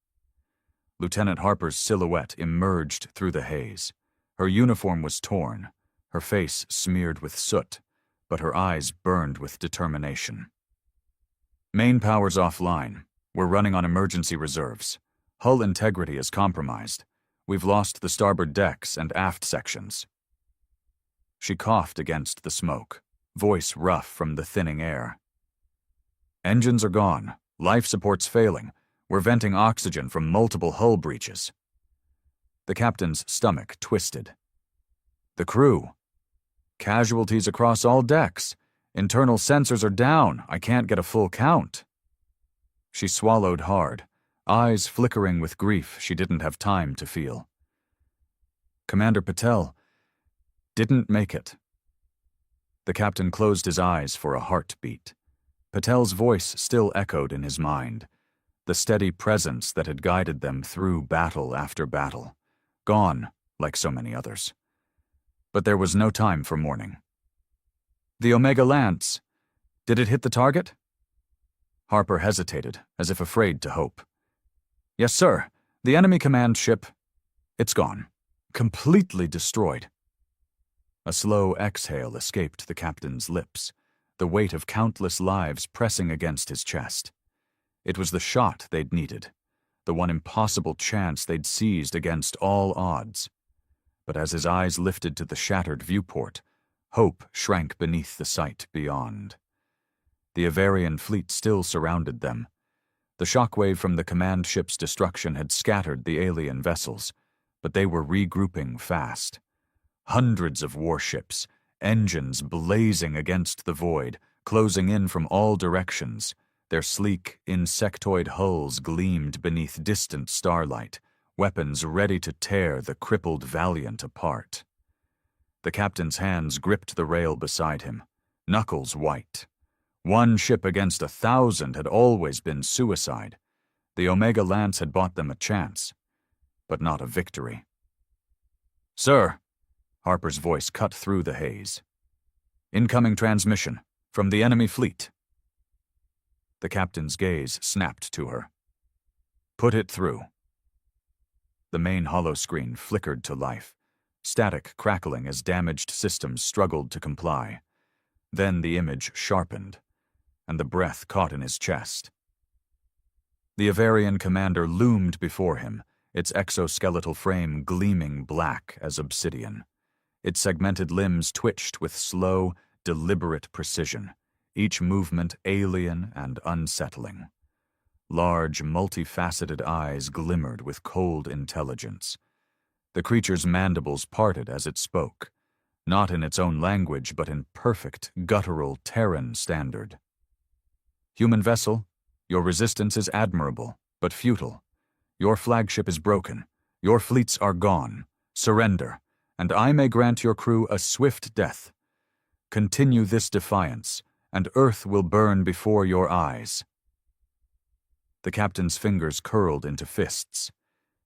Lieutenant Harper's silhouette emerged through the haze. Her uniform was torn, her face smeared with soot, but her eyes burned with determination. "Main power's offline. We're running on emergency reserves. Hull integrity is compromised. We've lost the starboard decks and aft sections." She coughed against the smoke, voice rough from the thinning air. "Engines are gone. Life support's failing. We're venting oxygen from multiple hull breaches." The captain's stomach twisted. "The crew. Casualties across all decks. Internal sensors are down. I can't get a full count." She swallowed hard, eyes flickering with grief she didn't have time to feel. "Commander Patel didn't make it." The captain closed his eyes for a heartbeat. Patel's voice still echoed in his mind, the steady presence that had guided them through battle after battle, gone like so many others. But there was no time for mourning. "The Omega Lance, did it hit the target?" Harper hesitated, as if afraid to hope. "Yes, sir. The enemy command ship, it's gone. Completely destroyed." A slow exhale escaped the captain's lips, the weight of countless lives pressing against his chest. It was the shot they'd needed, the one impossible chance they'd seized against all odds. But as his eyes lifted to the shattered viewport, hope shrank beneath the sight beyond. The Avarian fleet still surrounded them. The shockwave from the command ship's destruction had scattered the alien vessels, but they were regrouping fast. Hundreds of warships, engines blazing against the void, closing in from all directions. Their sleek, insectoid hulls gleamed beneath distant starlight, weapons ready to tear the crippled Valiant apart. The captain's hands gripped the rail beside him, knuckles white. One ship against 1,000 had always been suicide. The Omega Lance had bought them a chance, but not a victory. "Sir," Harper's voice cut through the haze. "Incoming transmission from the enemy fleet." The captain's gaze snapped to her. "Put it through." The main holoscreen flickered to life, static crackling as damaged systems struggled to comply. Then the image sharpened, and the breath caught in his chest. The Avarian commander loomed before him, its exoskeletal frame gleaming black as obsidian. Its segmented limbs twitched with slow, deliberate precision, each movement alien and unsettling. Large, multifaceted eyes glimmered with cold intelligence. The creature's mandibles parted as it spoke, not in its own language but in perfect, guttural Terran standard. Human vessel, your resistance is admirable, but futile. Your flagship is broken. Your fleets are gone. Surrender, and I may grant your crew a swift death. Continue this defiance, and Earth will burn before your eyes. The captain's fingers curled into fists.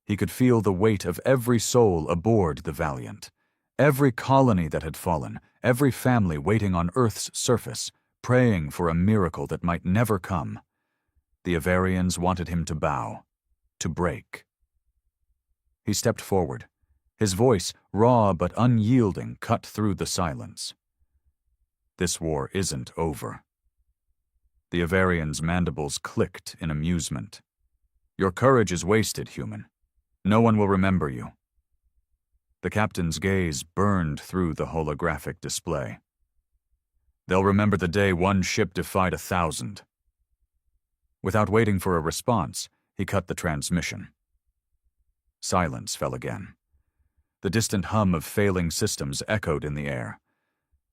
He could feel the weight of every soul aboard the Valiant, every colony that had fallen, every family waiting on Earth's surface, praying for a miracle that might never come. The Avarians wanted him to bow, to break. He stepped forward. His voice, raw but unyielding, cut through the silence. This war isn't over. The Avarian's mandibles clicked in amusement. Your courage is wasted, human. No one will remember you. The captain's gaze burned through the holographic display. They'll remember the day one ship defied 1,000. Without waiting for a response, he cut the transmission. Silence fell again. The distant hum of failing systems echoed in the air.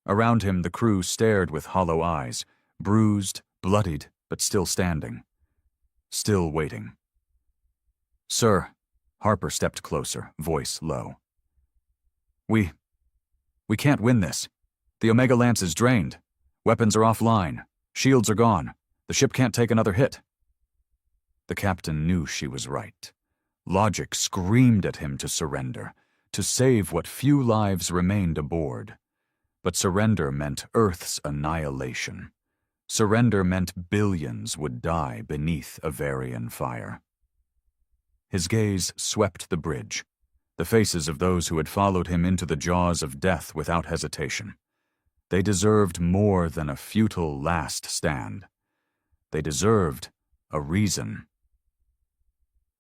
Around him, the crew stared with hollow eyes, bruised, bloodied, but still standing. Still waiting. "Sir," Harper stepped closer, voice low. We can't win this. The Omega Lance is drained. Weapons are offline. Shields are gone. The ship can't take another hit." The captain knew she was right. Logic screamed at him to surrender, to save what few lives remained aboard. But surrender meant Earth's annihilation. Surrender meant billions would die beneath Avarian fire. His gaze swept the bridge, the faces of those who had followed him into the jaws of death without hesitation. They deserved more than a futile last stand. They deserved a reason.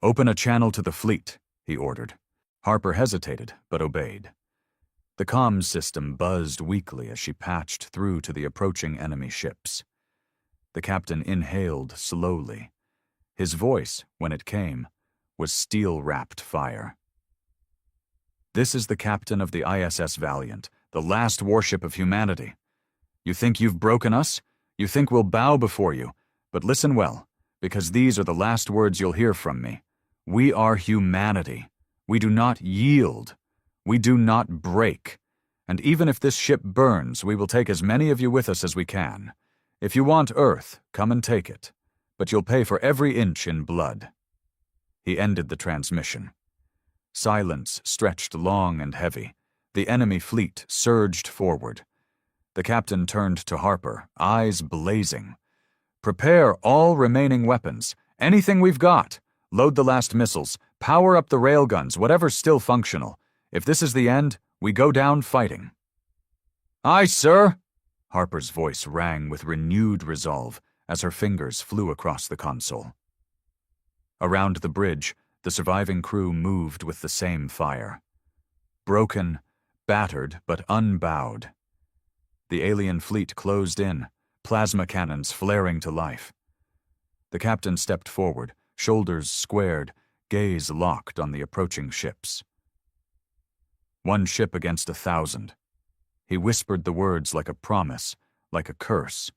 "Open a channel to the fleet," he ordered. Harper hesitated, but obeyed. The comms system buzzed weakly as she patched through to the approaching enemy ships. The captain inhaled slowly. His voice, when it came, was steel-wrapped fire. "This is the captain of the ISS Valiant, the last warship of humanity. You think you've broken us? You think we'll bow before you? But listen well, because these are the last words you'll hear from me. We are humanity. We do not yield. We do not break. And even if this ship burns, we will take as many of you with us as we can. If you want Earth, come and take it. But you'll pay for every inch in blood." He ended the transmission. Silence stretched long and heavy. The enemy fleet surged forward. The captain turned to Harper, eyes blazing. "Prepare all remaining weapons. Anything we've got. Load the last missiles. Power up the railguns, whatever's still functional. If this is the end, we go down fighting." "Aye, sir!" Harper's voice rang with renewed resolve as her fingers flew across the console. Around the bridge, the surviving crew moved with the same fire. Broken, battered, but unbowed. The alien fleet closed in, plasma cannons flaring to life. The captain stepped forward, shoulders squared, gaze locked on the approaching ships. "One ship against 1,000. He whispered the words like a promise, like a curse.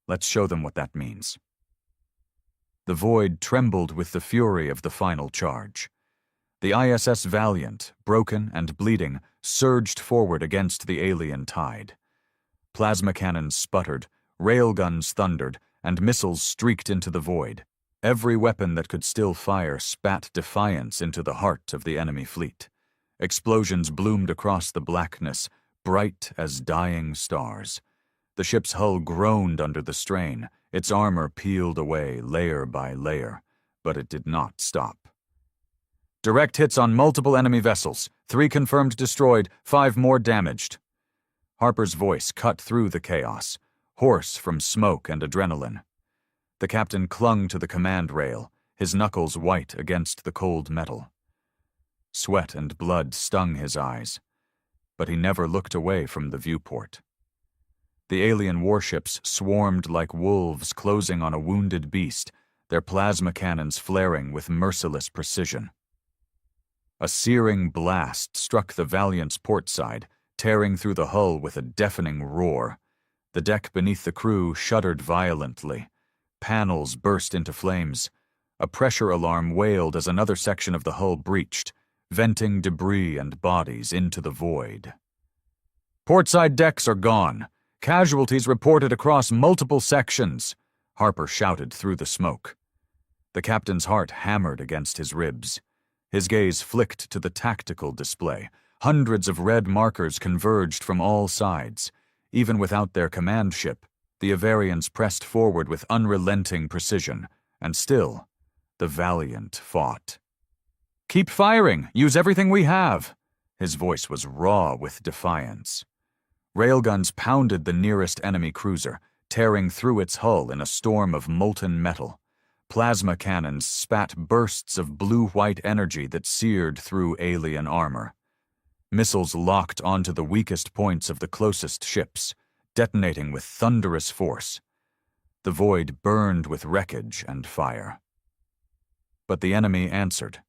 "Let's show them what that means." The void trembled with the fury of the final charge. The ISS Valiant, broken and bleeding, surged forward against the alien tide. Plasma cannons sputtered, railguns thundered, and missiles streaked into the void. Every weapon that could still fire spat defiance into the heart of the enemy fleet. Explosions bloomed across the blackness, bright as dying stars. The ship's hull groaned under the strain, its armor peeled away layer by layer, but it did not stop. "Direct hits on multiple enemy vessels. 3 confirmed destroyed, 5 more damaged." Harper's voice cut through the chaos, hoarse from smoke and adrenaline. The captain clung to the command rail, his knuckles white against the cold metal. Sweat and blood stung his eyes, but he never looked away from the viewport. The alien warships swarmed like wolves closing on a wounded beast, their plasma cannons flaring with merciless precision. A searing blast struck the Valiant's port side, tearing through the hull with a deafening roar. The deck beneath the crew shuddered violently. Panels burst into flames. A pressure alarm wailed as another section of the hull breached, venting debris and bodies into the void. "Portside decks are gone. Casualties reported across multiple sections," Harper shouted through the smoke. The captain's heart hammered against his ribs. His gaze flicked to the tactical display. Hundreds of red markers converged from all sides. Even without their command ship, the Avarians pressed forward with unrelenting precision, and still, the Valiant fought. "Keep firing! Use everything we have!" His voice was raw with defiance. Railguns pounded the nearest enemy cruiser, tearing through its hull in a storm of molten metal. Plasma cannons spat bursts of blue-white energy that seared through alien armor. Missiles locked onto the weakest points of the closest ships, detonating with thunderous force. The void burned with wreckage and fire. But the enemy answered.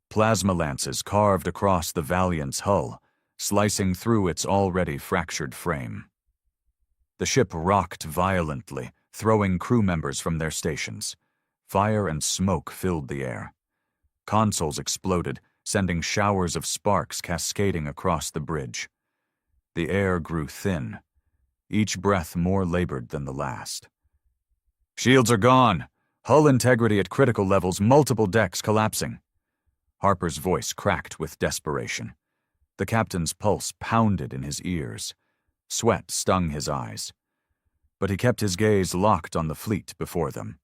Plasma lances carved across the Valiant's hull, slicing through its already fractured frame. The ship rocked violently, throwing crew members from their stations. Fire and smoke filled the air. Consoles exploded, sending showers of sparks cascading across the bridge. The air grew thin, each breath more labored than the last. "Shields are gone! Hull integrity at critical levels, multiple decks collapsing." Harper's voice cracked with desperation. The captain's pulse pounded in his ears. Sweat stung his eyes. But he kept his gaze locked on the fleet before them.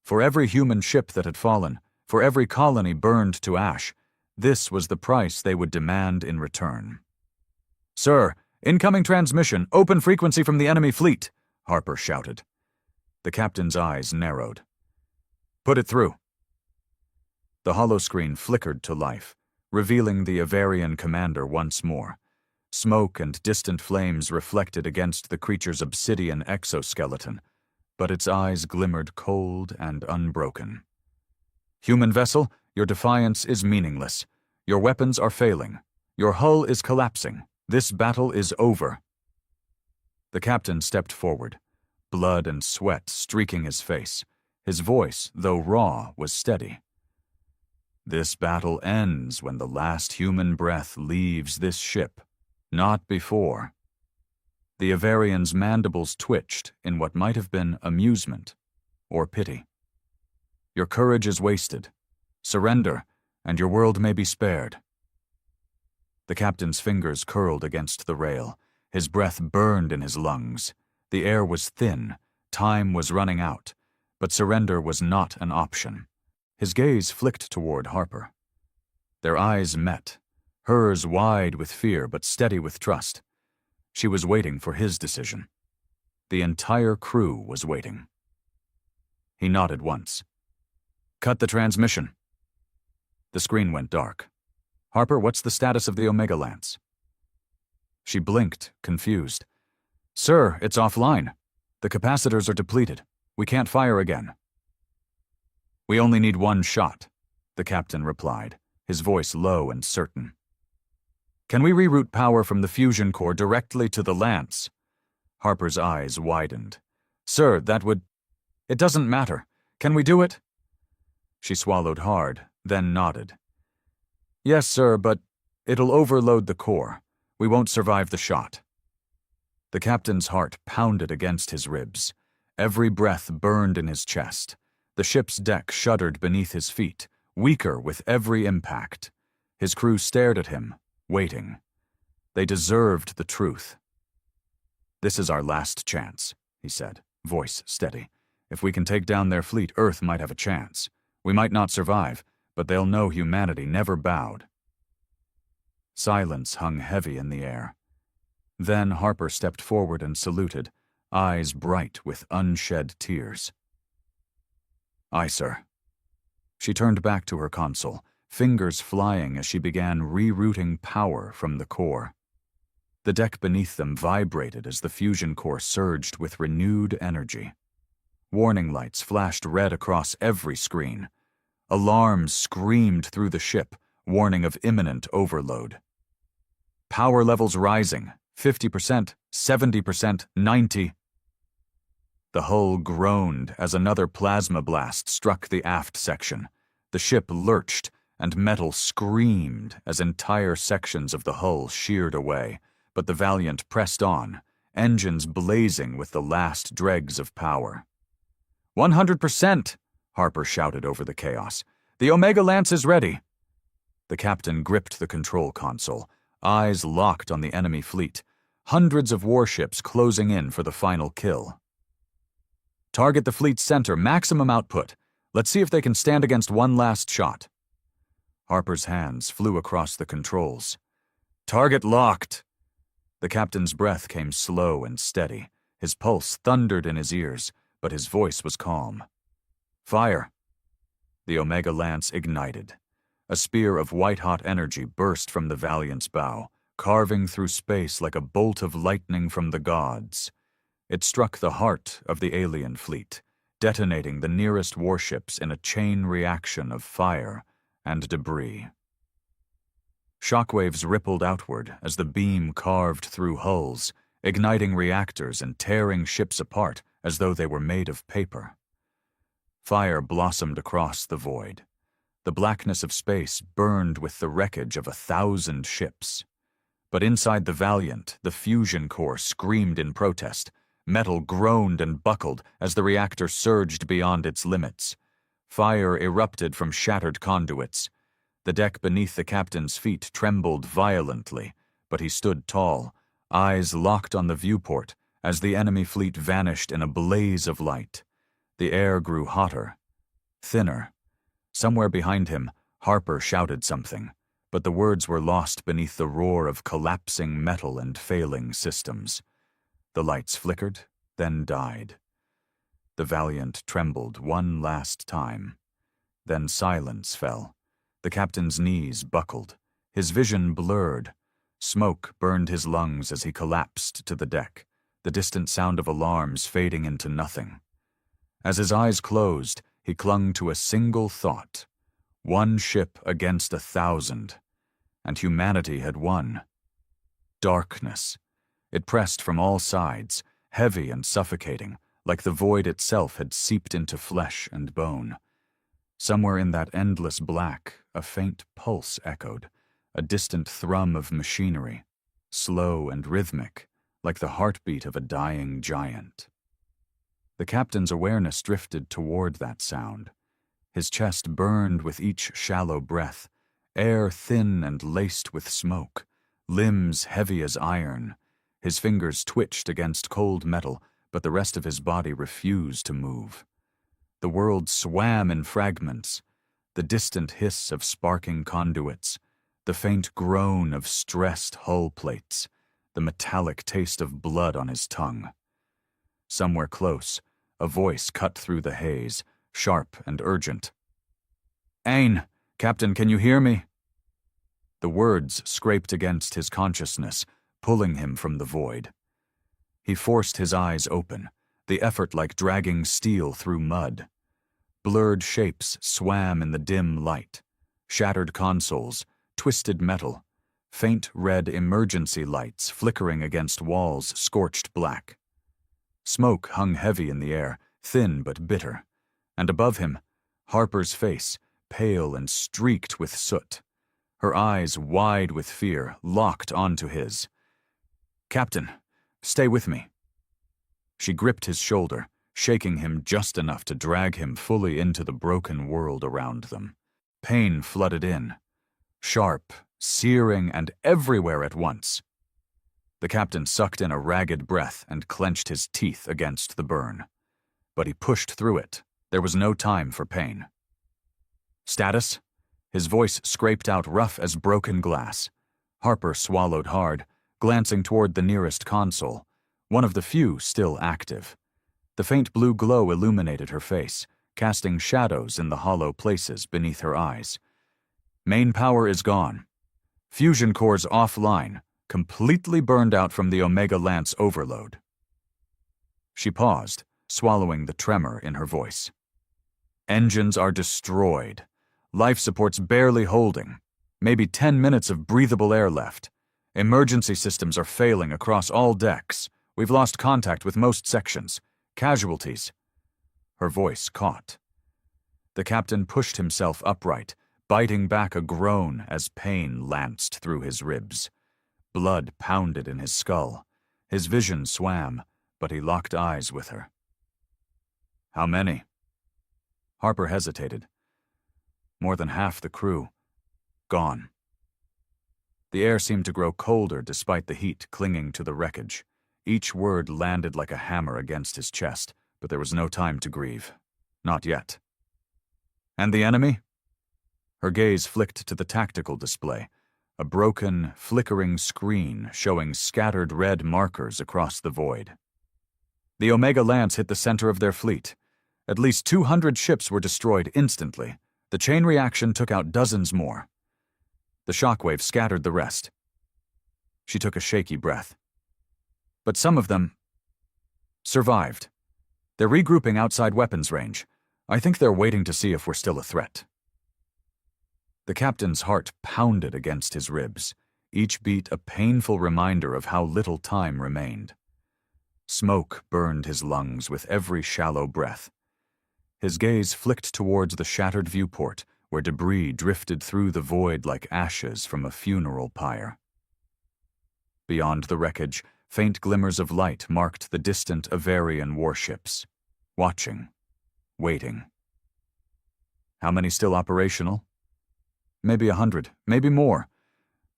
For every human ship that had fallen, for every colony burned to ash, this was the price they would demand in return. "Sir, incoming transmission, open frequency from the enemy fleet," Harper shouted. The captain's eyes narrowed. "Put it through." The holoscreen flickered to life, revealing the Avarian commander once more. Smoke and distant flames reflected against the creature's obsidian exoskeleton, but its eyes glimmered cold and unbroken. "Human vessel, your defiance is meaningless. Your weapons are failing. Your hull is collapsing. This battle is over." The captain stepped forward, blood and sweat streaking his face. His voice, though raw, was steady. "This battle ends when the last human breath leaves this ship, not before." The Avarian's mandibles twitched in what might have been amusement or pity. "Your courage is wasted. Surrender, and your world may be spared." The captain's fingers curled against the rail. His breath burned in his lungs. The air was thin. Time was running out. But surrender was not an option. His gaze flicked toward Harper. Their eyes met, hers wide with fear but steady with trust. She was waiting for his decision. The entire crew was waiting. He nodded once. "Cut the transmission." The screen went dark. "Harper, what's the status of the Omega Lance?" She blinked, confused. "Sir, it's offline. The capacitors are depleted. We can't fire again." "We only need one shot," the captain replied, his voice low and certain. "Can we reroute power from the fusion core directly to the Lance?" Harper's eyes widened. "Sir, that would—" "It doesn't matter. Can we do it?" She swallowed hard, then nodded. "Yes, sir, but it'll overload the core. We won't survive the shot." The captain's heart pounded against his ribs. Every breath burned in his chest. The ship's deck shuddered beneath his feet, weaker with every impact. His crew stared at him, waiting. They deserved the truth. "This is our last chance," he said, voice steady. "If we can take down their fleet, Earth might have a chance. We might not survive, but they'll know humanity never bowed." Silence hung heavy in the air. Then Harper stepped forward and saluted, eyes bright with unshed tears. "Aye, sir." She turned back to her console, fingers flying as she began rerouting power from the core. The deck beneath them vibrated as the fusion core surged with renewed energy. Warning lights flashed red across every screen. Alarms screamed through the ship, warning of imminent overload. Power levels rising. 50%, 70%, 90%. The hull groaned as another plasma blast struck the aft section. The ship lurched, and metal screamed as entire sections of the hull sheared away, but the Valiant pressed on, engines blazing with the last dregs of power. 100%! Harper shouted over the chaos. The Omega Lance is ready! The captain gripped the control console, eyes locked on the enemy fleet, hundreds of warships closing in for the final kill. Target the fleet's center, maximum output. Let's see if they can stand against one last shot. Harper's hands flew across the controls. Target locked! The captain's breath came slow and steady. His pulse thundered in his ears, but his voice was calm. Fire! The Omega Lance ignited. A spear of white-hot energy burst from the Valiant's bow, carving through space like a bolt of lightning from the gods. It struck the heart of the alien fleet, detonating the nearest warships in a chain reaction of fire and debris. Shockwaves rippled outward as the beam carved through hulls, igniting reactors and tearing ships apart as though they were made of paper. Fire blossomed across the void. The blackness of space burned with the wreckage of 1,000 ships. But inside the Valiant, the fusion core screamed in protest. Metal groaned and buckled as the reactor surged beyond its limits. Fire erupted from shattered conduits. The deck beneath the captain's feet trembled violently, but he stood tall, eyes locked on the viewport as the enemy fleet vanished in a blaze of light. The air grew hotter, thinner. Somewhere behind him, Harper shouted something, but the words were lost beneath the roar of collapsing metal and failing systems. The lights flickered, then died. The Valiant trembled one last time. Then silence fell. The captain's knees buckled. His vision blurred. Smoke burned his lungs as he collapsed to the deck, the distant sound of alarms fading into nothing. As his eyes closed, he clung to a single thought. One ship against 1,000. And humanity had won. Darkness. It pressed from all sides, heavy and suffocating, like the void itself had seeped into flesh and bone. Somewhere in that endless black, a faint pulse echoed, a distant thrum of machinery, slow and rhythmic, like the heartbeat of a dying giant. The captain's awareness drifted toward that sound. His chest burned with each shallow breath, air thin and laced with smoke, limbs heavy as iron. His fingers twitched against cold metal, but the rest of his body refused to move. The world swam in fragments, the distant hiss of sparking conduits, the faint groan of stressed hull plates, the metallic taste of blood on his tongue. Somewhere close, a voice cut through the haze, sharp and urgent. "Ain, Captain, can you hear me?" The words scraped against his consciousness, pulling him from the void. He forced his eyes open, the effort like dragging steel through mud. Blurred shapes swam in the dim light. Shattered consoles, twisted metal, faint red emergency lights flickering against walls scorched black. Smoke hung heavy in the air, thin but bitter, and above him, Harper's face, pale and streaked with soot. Her eyes, wide with fear, locked onto his. "Captain, stay with me." She gripped his shoulder, shaking him just enough to drag him fully into the broken world around them. Pain flooded in, sharp, searing, and everywhere at once. The captain sucked in a ragged breath and clenched his teeth against the burn. But he pushed through it. There was no time for pain. "Status?" His voice scraped out rough as broken glass. Harper swallowed hard, glancing toward the nearest console, one of the few still active. The faint blue glow illuminated her face, casting shadows in the hollow places beneath her eyes. "Main power is gone. Fusion cores offline, completely burned out from the Omega Lance overload." She paused, swallowing the tremor in her voice. "Engines are destroyed. Life support's barely holding. Maybe 10 minutes of breathable air left. Emergency systems are failing across all decks. We've lost contact with most sections. Casualties." Her voice caught. The captain pushed himself upright, biting back a groan as pain lanced through his ribs. Blood pounded in his skull. His vision swam, but he locked eyes with her. "How many?" Harper hesitated. "More than half the crew. Gone." The air seemed to grow colder despite the heat clinging to the wreckage. Each word landed like a hammer against his chest, but there was no time to grieve. Not yet. "And the enemy?" Her gaze flicked to the tactical display, a broken, flickering screen showing scattered red markers across the void. The Omega Lance hit the center of their fleet. At least 200 ships were destroyed instantly. The chain reaction took out dozens more. The shockwave scattered the rest. She took a shaky breath. But some of them survived. They're regrouping outside weapons range. I think they're waiting to see if we're still a threat. The captain's heart pounded against his ribs, each beat a painful reminder of how little time remained. Smoke burned his lungs with every shallow breath. His gaze flicked towards the shattered viewport, where debris drifted through the void like ashes from a funeral pyre. Beyond the wreckage, faint glimmers of light marked the distant Avarian warships, watching, waiting. How many still operational? Maybe 100, maybe more.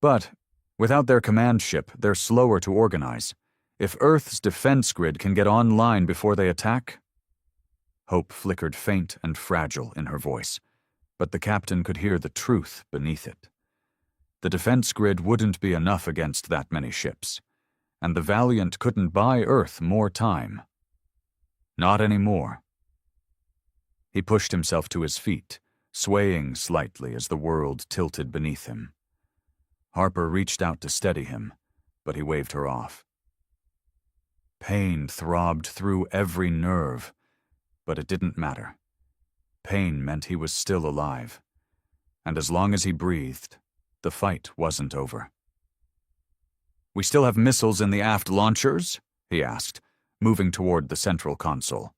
But, without their command ship, they're slower to organize. If Earth's defense grid can get online before they attack... Hope flickered faint and fragile in her voice, but the captain could hear the truth beneath it. The defense grid wouldn't be enough against that many ships, and the Valiant couldn't buy Earth more time. Not anymore. He pushed himself to his feet, swaying slightly as the world tilted beneath him. Harper reached out to steady him, but he waved her off. Pain throbbed through every nerve, but it didn't matter. Pain meant he was still alive, and as long as he breathed, the fight wasn't over. "We still have missiles in the aft launchers?" he asked, moving toward the central console.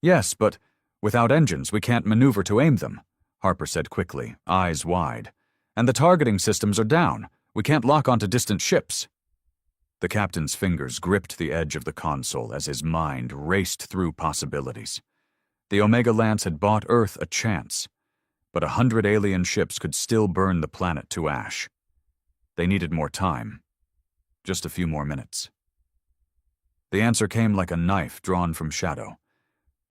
"Yes, but without engines we can't maneuver to aim them," Harper said quickly, eyes wide. "And the targeting systems are down. We can't lock onto distant ships." The captain's fingers gripped the edge of the console as his mind raced through possibilities. The Omega Lance had bought Earth a chance, but 100 alien ships could still burn the planet to ash. They needed more time. Just a few more minutes. The answer came like a knife drawn from shadow.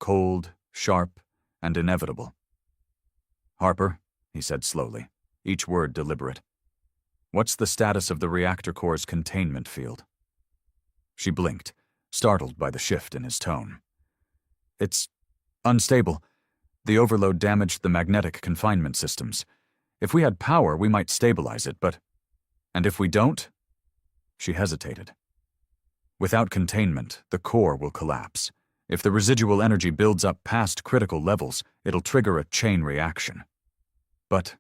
Cold, sharp, and inevitable. "Harper," he said slowly, each word deliberate. "What's the status of the reactor core's containment field?" She blinked, startled by the shift in his tone. "It's unstable. The overload damaged the magnetic confinement systems. If we had power, we might stabilize it, but... And if we don't?" She hesitated. "Without containment, the core will collapse. If the residual energy builds up past critical levels, it'll trigger a chain reaction. But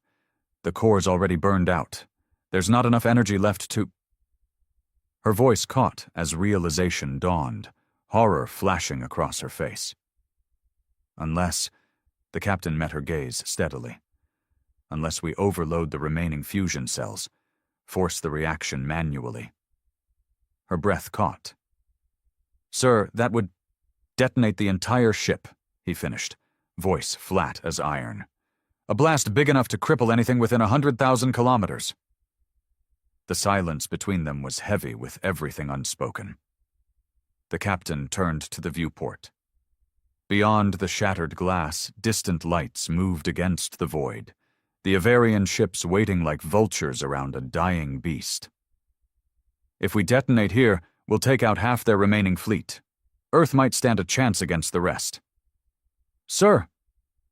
the core's already burned out. There's not enough energy left to..." Her voice caught as realization dawned, horror flashing across her face. "Unless..." The captain met her gaze steadily. "Unless we overload the remaining fusion cells, force the reaction manually." Her breath caught. "Sir, that would detonate the entire ship," he finished, voice flat as iron. "A blast big enough to cripple anything within 100,000 kilometers." The silence between them was heavy with everything unspoken. The captain turned to the viewport. Beyond the shattered glass, distant lights moved against the void, the Avarian ships waiting like vultures around a dying beast. "If we detonate here, we'll take out half their remaining fleet. Earth might stand a chance against the rest." "Sir!"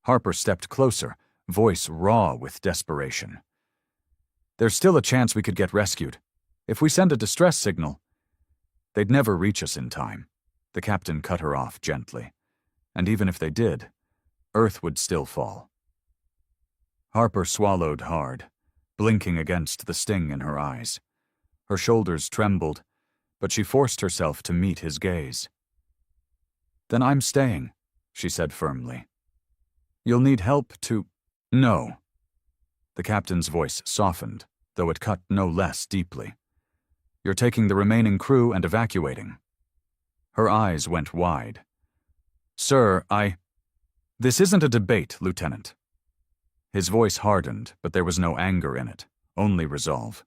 Harper stepped closer, voice raw with desperation. "There's still a chance we could get rescued. If we send a distress signal..." "They'd never reach us in time." The captain cut her off gently. "And even if they did, Earth would still fall." Harper swallowed hard, blinking against the sting in her eyes. Her shoulders trembled, but she forced herself to meet his gaze. "Then I'm staying," she said firmly. "You'll need help to—" "No." The captain's voice softened, though it cut no less deeply. "You're taking the remaining crew and evacuating." Her eyes went wide. "Sir, This isn't a debate, Lieutenant." His voice hardened, but there was no anger in it, only resolve.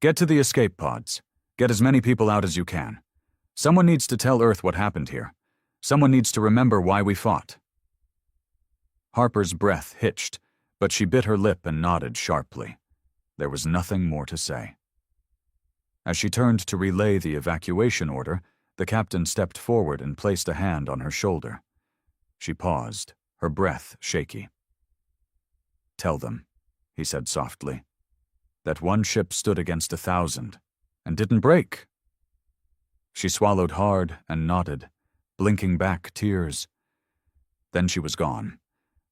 "Get to the escape pods. Get as many people out as you can. Someone needs to tell Earth what happened here. Someone needs to remember why we fought." Harper's breath hitched, but she bit her lip and nodded sharply. There was nothing more to say. As she turned to relay the evacuation order, the captain stepped forward and placed a hand on her shoulder. She paused, her breath shaky. "Tell them," he said softly, "that one ship stood against 1,000 and didn't break." She swallowed hard and nodded, blinking back tears. Then she was gone,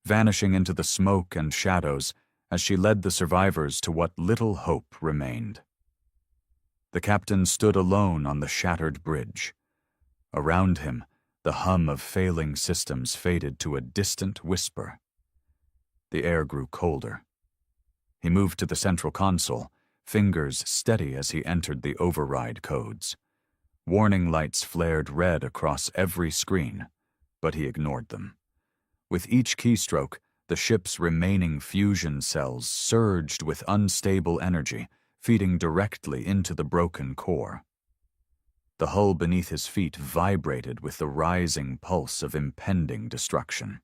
vanishing into the smoke and shadows as she led the survivors to what little hope remained. The captain stood alone on the shattered bridge. Around him, the hum of failing systems faded to a distant whisper. The air grew colder. He moved to the central console, fingers steady as he entered the override codes. Warning lights flared red across every screen, but he ignored them. With each keystroke, the ship's remaining fusion cells surged with unstable energy, feeding directly into the broken core. The hull beneath his feet vibrated with the rising pulse of impending destruction.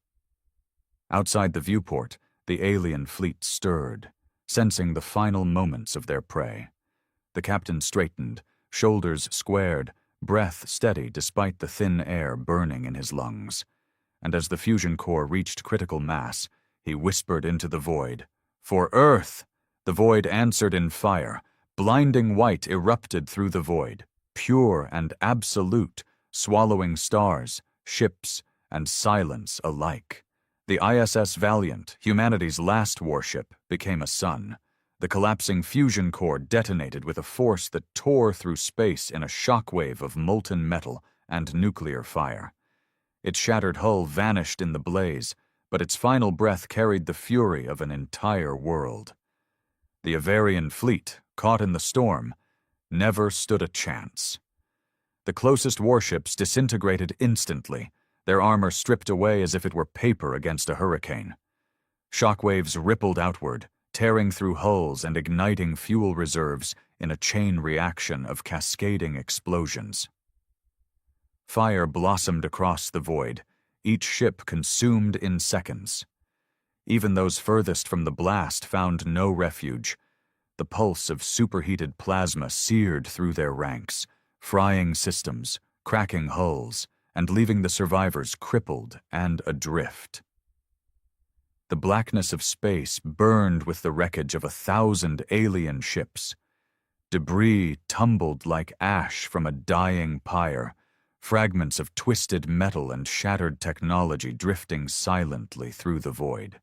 Outside the viewport, the alien fleet stirred, sensing the final moments of their prey. The captain straightened, shoulders squared, breath steady despite the thin air burning in his lungs. And as the fusion core reached critical mass, he whispered into the void, "For Earth!" The void answered in fire. Blinding white erupted through the void, pure and absolute, swallowing stars, ships, and silence alike. The ISS Valiant, humanity's last warship, became a sun. The collapsing fusion core detonated with a force that tore through space in a shockwave of molten metal and nuclear fire. Its shattered hull vanished in the blaze, but its final breath carried the fury of an entire world. The Avarian fleet, caught in the storm, never stood a chance. The closest warships disintegrated instantly, their armor stripped away as if it were paper against a hurricane. Shockwaves rippled outward, tearing through hulls and igniting fuel reserves in a chain reaction of cascading explosions. Fire blossomed across the void, each ship consumed in seconds. Even those furthest from the blast found no refuge. The pulse of superheated plasma seared through their ranks, frying systems, cracking hulls, and leaving the survivors crippled and adrift. The blackness of space burned with the wreckage of 1,000 alien ships. Debris tumbled like ash from a dying pyre, fragments of twisted metal and shattered technology drifting silently through the void.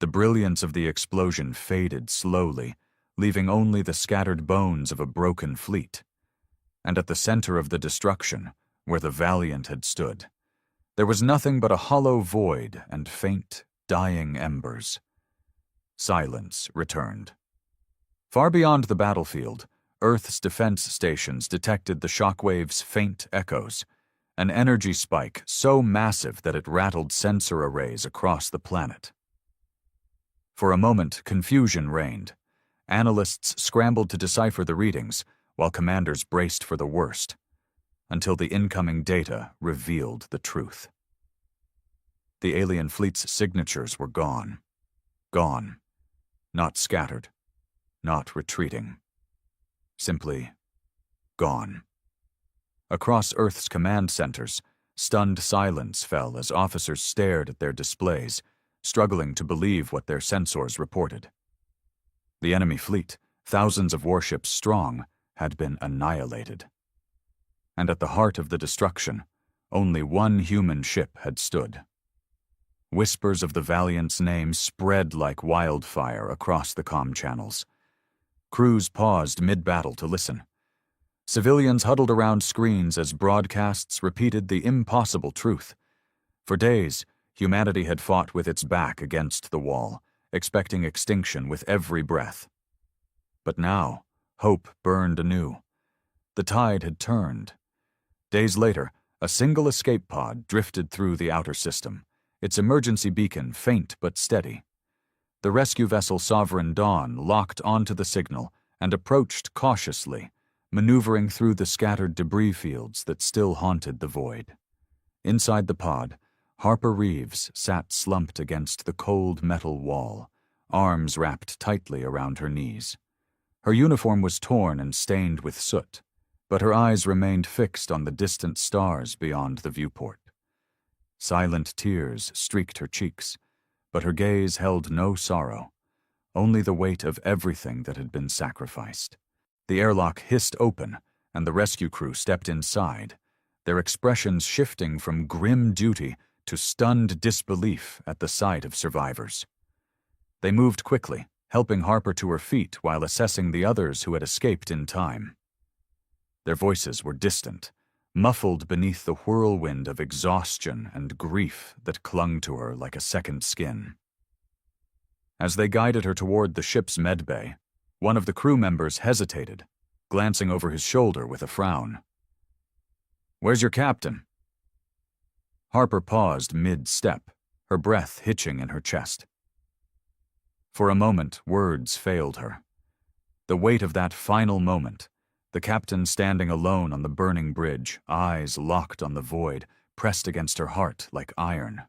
The brilliance of the explosion faded slowly, leaving only the scattered bones of a broken fleet. And at the center of the destruction, where the Valiant had stood, there was nothing but a hollow void and faint, dying embers. Silence returned. Far beyond the battlefield, Earth's defense stations detected the shockwave's faint echoes, an energy spike so massive that it rattled sensor arrays across the planet. For a moment, confusion reigned. Analysts scrambled to decipher the readings, while commanders braced for the worst, until the incoming data revealed the truth. The alien fleet's signatures were gone. Gone. Not scattered. Not retreating. Simply gone. Across Earth's command centers, stunned silence fell as officers stared at their displays, struggling to believe what their sensors reported. The enemy fleet, thousands of warships strong, had been annihilated. And at the heart of the destruction, only one human ship had stood. Whispers of the Valiant's name spread like wildfire across the comm channels. Crews paused mid-battle to listen. Civilians huddled around screens as broadcasts repeated the impossible truth. For days, humanity had fought with its back against the wall, expecting extinction with every breath. But now, hope burned anew. The tide had turned. Days later, a single escape pod drifted through the outer system, its emergency beacon faint but steady. The rescue vessel Sovereign Dawn locked onto the signal and approached cautiously, maneuvering through the scattered debris fields that still haunted the void. Inside the pod, Harper Reeves sat slumped against the cold metal wall, arms wrapped tightly around her knees. Her uniform was torn and stained with soot, but her eyes remained fixed on the distant stars beyond the viewport. Silent tears streaked her cheeks, but her gaze held no sorrow, only the weight of everything that had been sacrificed. The airlock hissed open, and the rescue crew stepped inside, their expressions shifting from grim duty to stunned disbelief at the sight of survivors. They moved quickly, helping Harper to her feet while assessing the others who had escaped in time. Their voices were distant, muffled beneath the whirlwind of exhaustion and grief that clung to her like a second skin. As they guided her toward the ship's medbay, one of the crew members hesitated, glancing over his shoulder with a frown. "Where's your captain?" Harper paused mid-step, her breath hitching in her chest. For a moment, words failed her. The weight of that final moment, the captain standing alone on the burning bridge, eyes locked on the void, pressed against her heart like iron.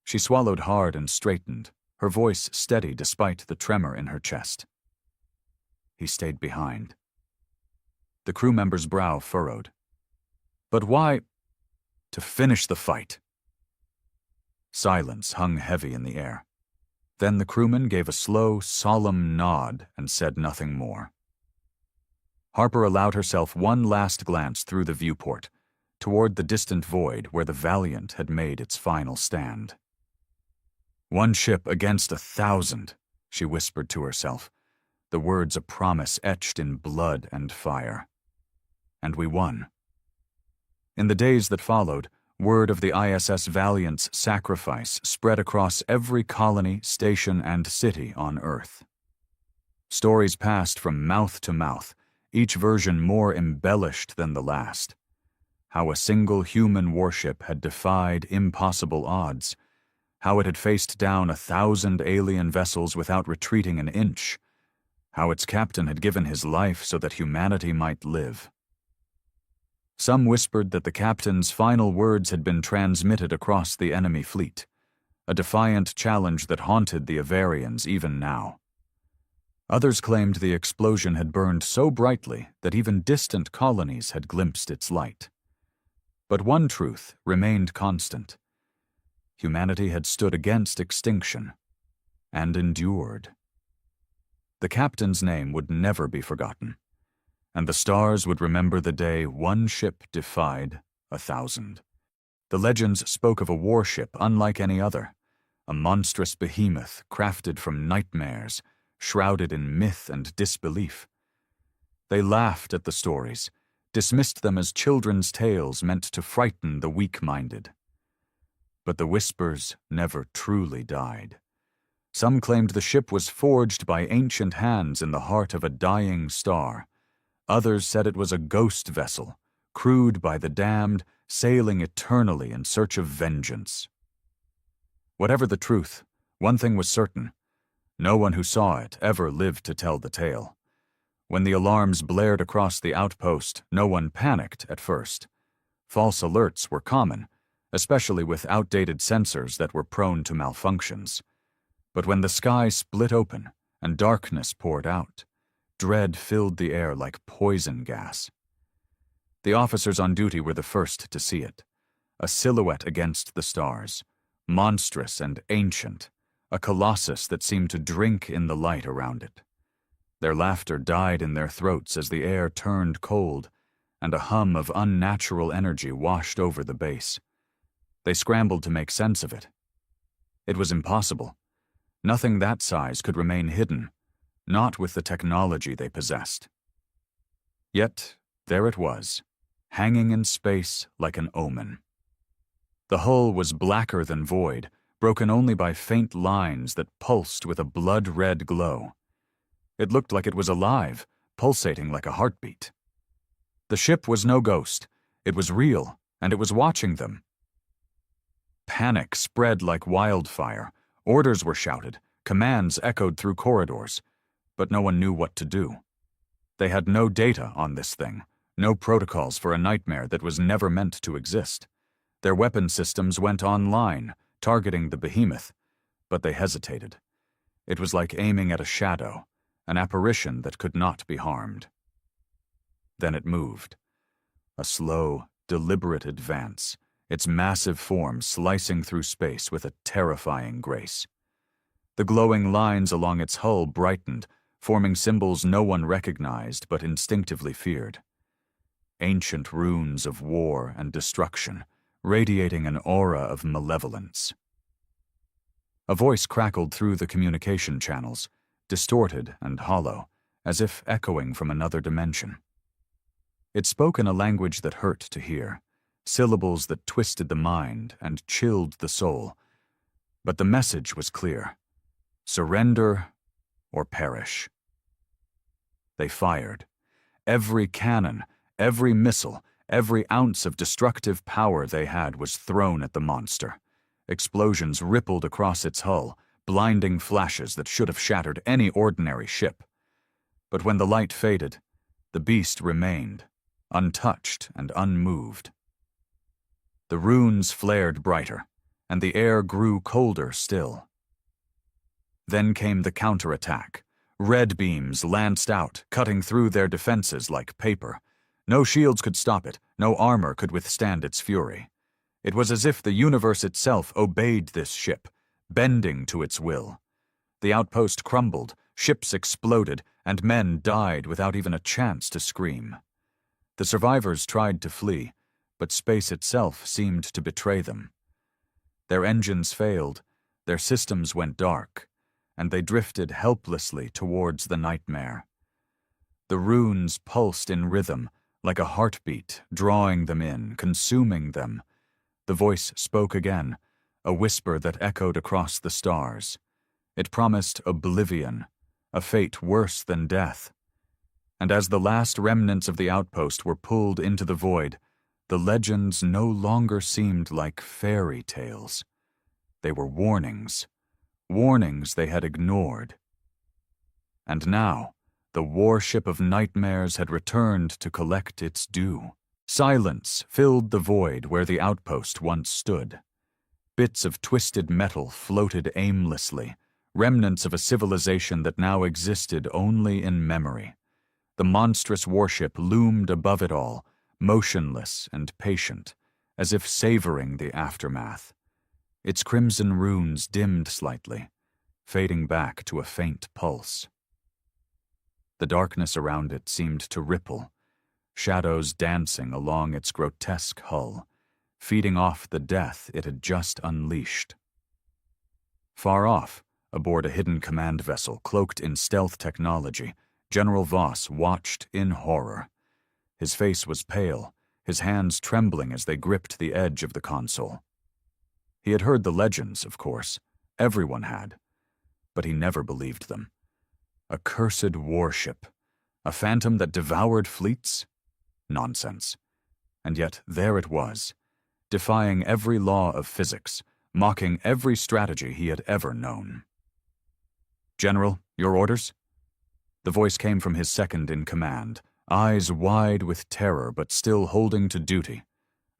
She swallowed hard and straightened, her voice steady despite the tremor in her chest. He stayed behind. The crew member's brow furrowed. "But why?" "To finish the fight." Silence hung heavy in the air. Then the crewman gave a slow, solemn nod and said nothing more. Harper allowed herself one last glance through the viewport, toward the distant void where the Valiant had made its final stand. "One ship against 1,000, she whispered to herself, the words a promise etched in blood and fire. And we won. In the days that followed, word of the ISS Valiant's sacrifice spread across every colony, station, and city on Earth. Stories passed from mouth to mouth, each version more embellished than the last. How a single human warship had defied impossible odds, how it had faced down 1,000 alien vessels without retreating an inch, how its captain had given his life so that humanity might live. Some whispered that the captain's final words had been transmitted across the enemy fleet, a defiant challenge that haunted the Avarians even now. Others claimed the explosion had burned so brightly that even distant colonies had glimpsed its light. But one truth remained constant. Humanity had stood against extinction and endured. The captain's name would never be forgotten, and the stars would remember the day one ship defied 1,000. The legends spoke of a warship unlike any other, a monstrous behemoth crafted from nightmares, shrouded in myth and disbelief. They laughed at the stories, dismissed them as children's tales meant to frighten the weak-minded. But the whispers never truly died. Some claimed the ship was forged by ancient hands in the heart of a dying star. Others said it was a ghost vessel, crewed by the damned, sailing eternally in search of vengeance. Whatever the truth, one thing was certain. No one who saw it ever lived to tell the tale. When the alarms blared across the outpost, no one panicked at first. False alerts were common, especially with outdated sensors that were prone to malfunctions. But when the sky split open and darkness poured out, dread filled the air like poison gas. The officers on duty were the first to see it, a silhouette against the stars, monstrous and ancient, a colossus that seemed to drink in the light around it. Their laughter died in their throats as the air turned cold, and a hum of unnatural energy washed over the base. They scrambled to make sense of it. It was impossible. Nothing that size could remain hidden. not with the technology they possessed. Yet, there it was, hanging in space like an omen. The hull was blacker than void, broken only by faint lines that pulsed with a blood-red glow. It looked like it was alive, pulsating like a heartbeat. The ship was no ghost. It was real, and it was watching them. Panic spread like wildfire. Orders were shouted, commands echoed through corridors, but no one knew what to do. They had no data on this thing, no protocols for a nightmare that was never meant to exist. Their weapon systems went online, targeting the behemoth, but they hesitated. It was like aiming at a shadow, an apparition that could not be harmed. Then it moved. A slow, deliberate advance, its massive form slicing through space with a terrifying grace. The glowing lines along its hull brightened, forming symbols no one recognized but instinctively feared. Ancient runes of war and destruction, radiating an aura of malevolence. A voice crackled through the communication channels, distorted and hollow, as if echoing from another dimension. It spoke in a language that hurt to hear, syllables that twisted the mind and chilled the soul. But the message was clear: surrender or perish. They fired. Every cannon, every missile, every ounce of destructive power they had was thrown at the monster. Explosions rippled across its hull, blinding flashes that should have shattered any ordinary ship. But when the light faded, the beast remained, untouched and unmoved. The runes flared brighter, and the air grew colder still. Then came the counterattack. Red beams lanced out, cutting through their defenses like paper. No shields could stop it, no armor could withstand its fury. It was as if the universe itself obeyed this ship, bending to its will. The outpost crumbled, ships exploded, and men died without even a chance to scream. The survivors tried to flee, but space itself seemed to betray them. Their engines failed, their systems went dark, and they drifted helplessly towards the nightmare. The runes pulsed in rhythm, like a heartbeat, drawing them in, consuming them. The voice spoke again, a whisper that echoed across the stars. It promised oblivion, a fate worse than death. And as the last remnants of the outpost were pulled into the void, the legends no longer seemed like fairy tales. They were warnings, warnings they had ignored. And now, the warship of nightmares had returned to collect its due. Silence filled the void where the outpost once stood. Bits of twisted metal floated aimlessly, remnants of a civilization that now existed only in memory. The monstrous warship loomed above it all, motionless and patient, as if savoring the aftermath. Its crimson runes dimmed slightly, fading back to a faint pulse. The darkness around it seemed to ripple, shadows dancing along its grotesque hull, feeding off the death it had just unleashed. Far off, aboard a hidden command vessel cloaked in stealth technology, General Voss watched in horror. His face was pale, his hands trembling as they gripped the edge of the console. He had heard the legends, of course. Everyone had. But he never believed them. A cursed warship. A phantom that devoured fleets? Nonsense. And yet there it was, defying every law of physics, mocking every strategy he had ever known. "General, your orders?" The voice came from his second-in-command, eyes wide with terror but still holding to duty.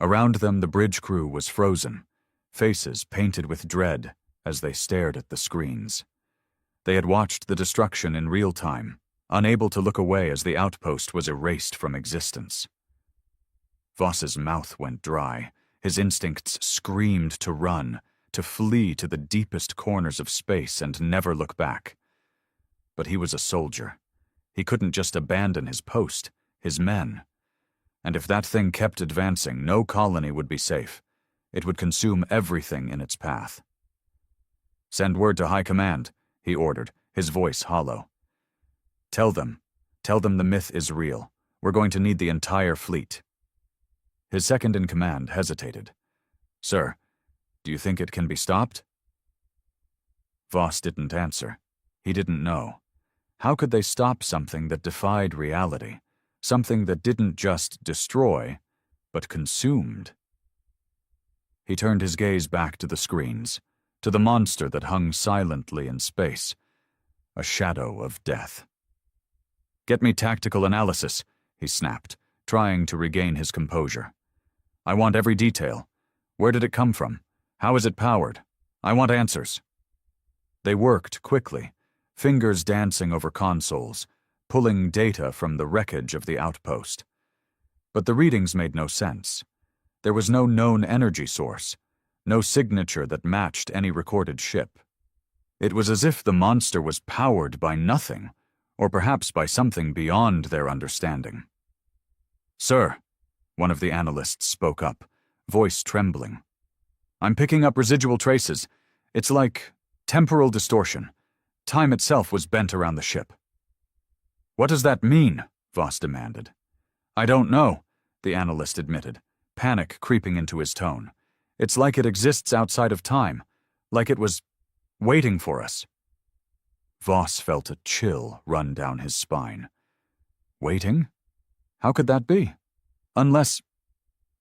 Around them the bridge crew was frozen, faces painted with dread as they stared at the screens. They had watched the destruction in real time, unable to look away as the outpost was erased from existence. Voss's mouth went dry. His instincts screamed to run, to flee to the deepest corners of space and never look back. But he was a soldier. He couldn't just abandon his post, his men. And if that thing kept advancing, no colony would be safe. It would consume everything in its path. "Send word to High Command," he ordered, his voice hollow. Tell them the myth is real. We're going to need the entire fleet." His second-in-command hesitated. "Sir, do you think it can be stopped?" Voss didn't answer. He didn't know. How could they stop something that defied reality? Something that didn't just destroy, but consumed? He turned his gaze back to the screens, to the monster that hung silently in space, a shadow of death. "Get me tactical analysis," he snapped, trying to regain his composure. "I want every detail. Where did it come from? How is it powered? I want answers." They worked quickly, fingers dancing over consoles, pulling data from the wreckage of the outpost. But the readings made no sense. There was no known energy source, no signature that matched any recorded ship. It was as if the monster was powered by nothing, or perhaps by something beyond their understanding. "Sir," one of the analysts spoke up, voice trembling. "I'm picking up residual traces. It's like temporal distortion. Time itself was bent around the ship." "What does that mean?" Voss demanded. "I don't know," the analyst admitted, panic creeping into his tone. "It's like it exists outside of time, like it was waiting for us." Voss felt a chill run down his spine. Waiting? How could that be? Unless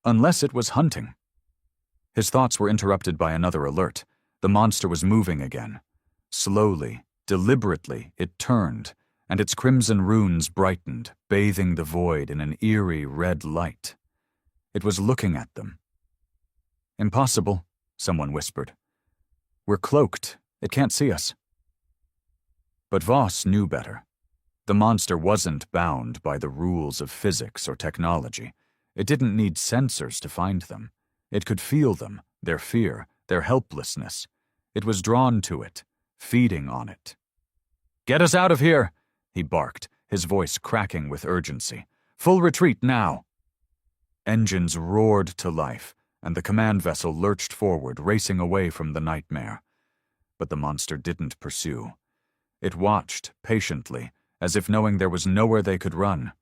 it was hunting. His thoughts were interrupted by another alert. The monster was moving again. Slowly, deliberately, it turned, and its crimson runes brightened, bathing the void in an eerie red light. It was looking at them. "Impossible," someone whispered. "We're cloaked. It can't see us." But Voss knew better. The monster wasn't bound by the rules of physics or technology. It didn't need sensors to find them. It could feel them, their fear, their helplessness. It was drawn to it, feeding on it. "Get us out of here!" he barked, his voice cracking with urgency. "Full retreat now!" Engines roared to life, and the command vessel lurched forward, racing away from the nightmare. But the monster didn't pursue. It watched, patiently, as if knowing there was nowhere they could run.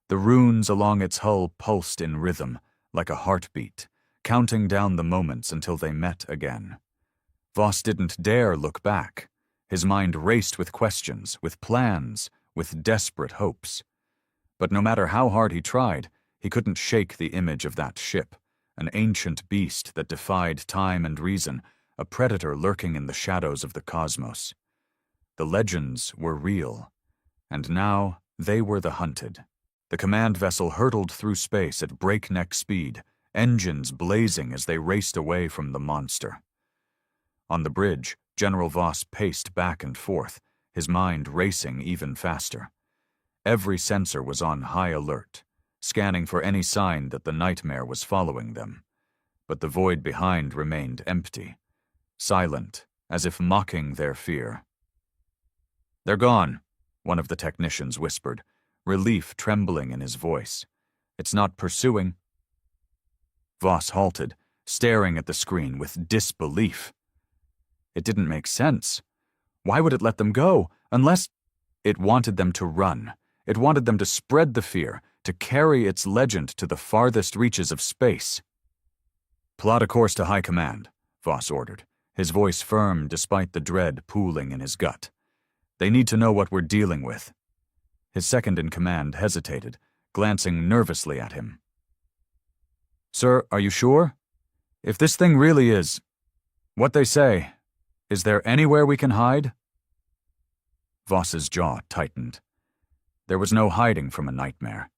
The runes along its hull pulsed in rhythm, like a heartbeat, counting down the moments until they met again. Voss didn't dare look back. His mind raced with questions, with plans, with desperate hopes. But no matter how hard he tried, he couldn't shake the image of that ship, an ancient beast that defied time and reason, a predator lurking in the shadows of the cosmos. The legends were real, and now they were the hunted. The command vessel hurtled through space at breakneck speed, engines blazing as they raced away from the monster. On the bridge, General Voss paced back and forth, his mind racing even faster. Every sensor was on high alert, scanning for any sign that the nightmare was following them. But the void behind remained empty, silent, as if mocking their fear. "They're gone," one of the technicians whispered, relief trembling in his voice. "It's not pursuing." Voss halted, staring at the screen with disbelief. It didn't make sense. Why would it let them go, unless it wanted them to run? It wanted them to spread the fear, to carry its legend to the farthest reaches of space. "Plot a course to High Command," Voss ordered, his voice firm despite the dread pooling in his gut. "They need to know what we're dealing with." His second-in-command hesitated, glancing nervously at him. "Sir, are you sure? If this thing really is what they say, is there anywhere we can hide?" Voss's jaw tightened. There was no hiding from a nightmare.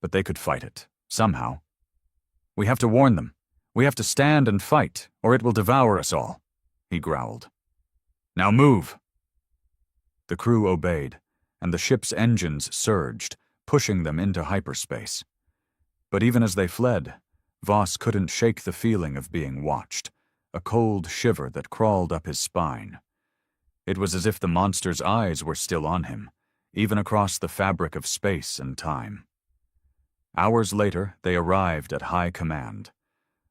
But they could fight it, somehow. "We have to warn them. We have to stand and fight, or it will devour us all," he growled. "Now move!" The crew obeyed, and the ship's engines surged, pushing them into hyperspace. But even as they fled, Voss couldn't shake the feeling of being watched, a cold shiver that crawled up his spine. It was as if the monster's eyes were still on him, even across the fabric of space and time. Hours later, they arrived at High Command,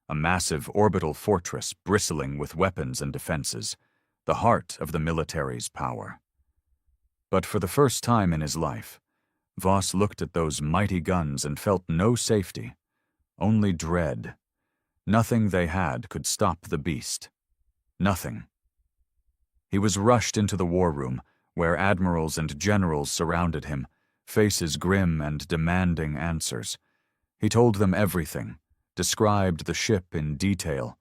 a massive orbital fortress bristling with weapons and defenses, the heart of the military's power. But for the first time in his life, Voss looked at those mighty guns and felt no safety, only dread. Nothing they had could stop the beast. Nothing. He was rushed into the war room, where admirals and generals surrounded him, faces grim and demanding answers. He told them everything, described the ship in detail,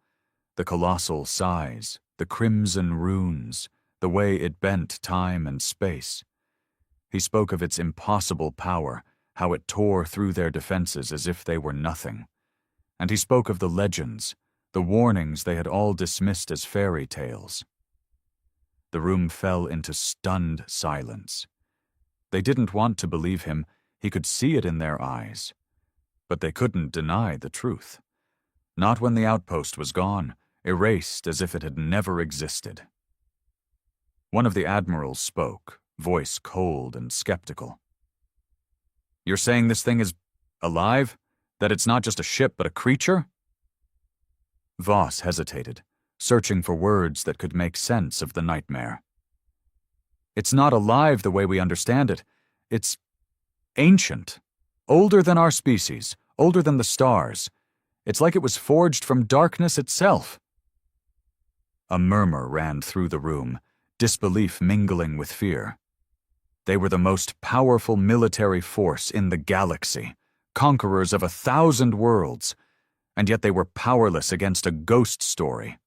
the colossal size, the crimson runes, the way it bent time and space. He spoke of its impossible power, how it tore through their defenses as if they were nothing. And he spoke of the legends, the warnings they had all dismissed as fairy tales. The room fell into stunned silence. They didn't want to believe him. He could see it in their eyes. But they couldn't deny the truth. Not when the outpost was gone, erased as if it had never existed. One of the admirals spoke, voice cold and skeptical. "You're saying this thing is alive? That it's not just a ship but a creature?" Voss hesitated, searching for words that could make sense of the nightmare. "It's not alive the way we understand it. It's ancient, older than our species, older than the stars. It's like it was forged from darkness itself." A murmur ran through the room, disbelief mingling with fear. They were the most powerful military force in the galaxy, conquerors of 1,000 worlds, and yet they were powerless against a ghost story.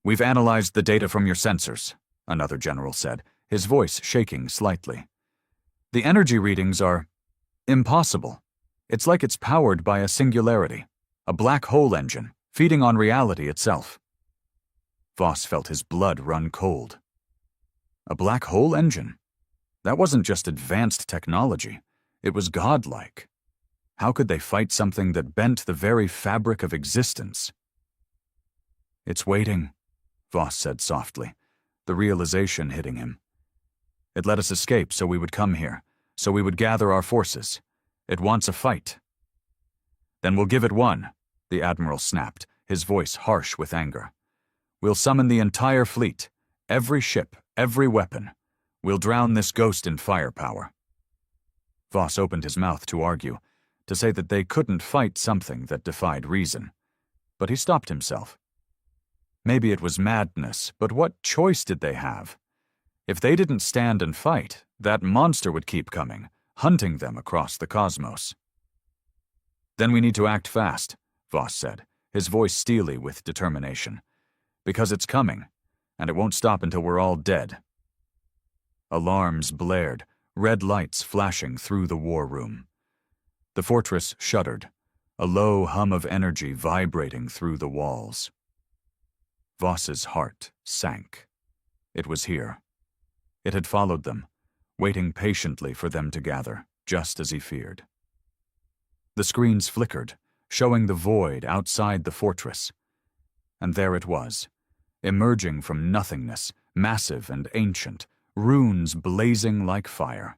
"We've analyzed the data from your sensors," another general said, his voice shaking slightly. "The energy readings are impossible. It's like it's powered by a singularity, a black hole engine, feeding on reality itself." Voss felt his blood run cold. A black hole engine? That wasn't just advanced technology. It was godlike. How could they fight something that bent the very fabric of existence? "It's waiting," Voss said softly, the realization hitting him. "It let us escape so we would come here, so we would gather our forces. It wants a fight." "Then we'll give it one," the admiral snapped, his voice harsh with anger. "We'll summon the entire fleet, every ship, every weapon. We'll drown this ghost in firepower." Voss opened his mouth to argue, to say that they couldn't fight something that defied reason. But he stopped himself. Maybe it was madness, but what choice did they have? If they didn't stand and fight, that monster would keep coming, hunting them across the cosmos. "Then we need to act fast," Voss said, his voice steely with determination. "Because it's coming, and it won't stop until we're all dead." Alarms blared, red lights flashing through the war room. The fortress shuddered, a low hum of energy vibrating through the walls. Voss's heart sank. It was here. It had followed them, waiting patiently for them to gather, just as he feared. The screens flickered, showing the void outside the fortress. And there it was, emerging from nothingness, massive and ancient, runes blazing like fire.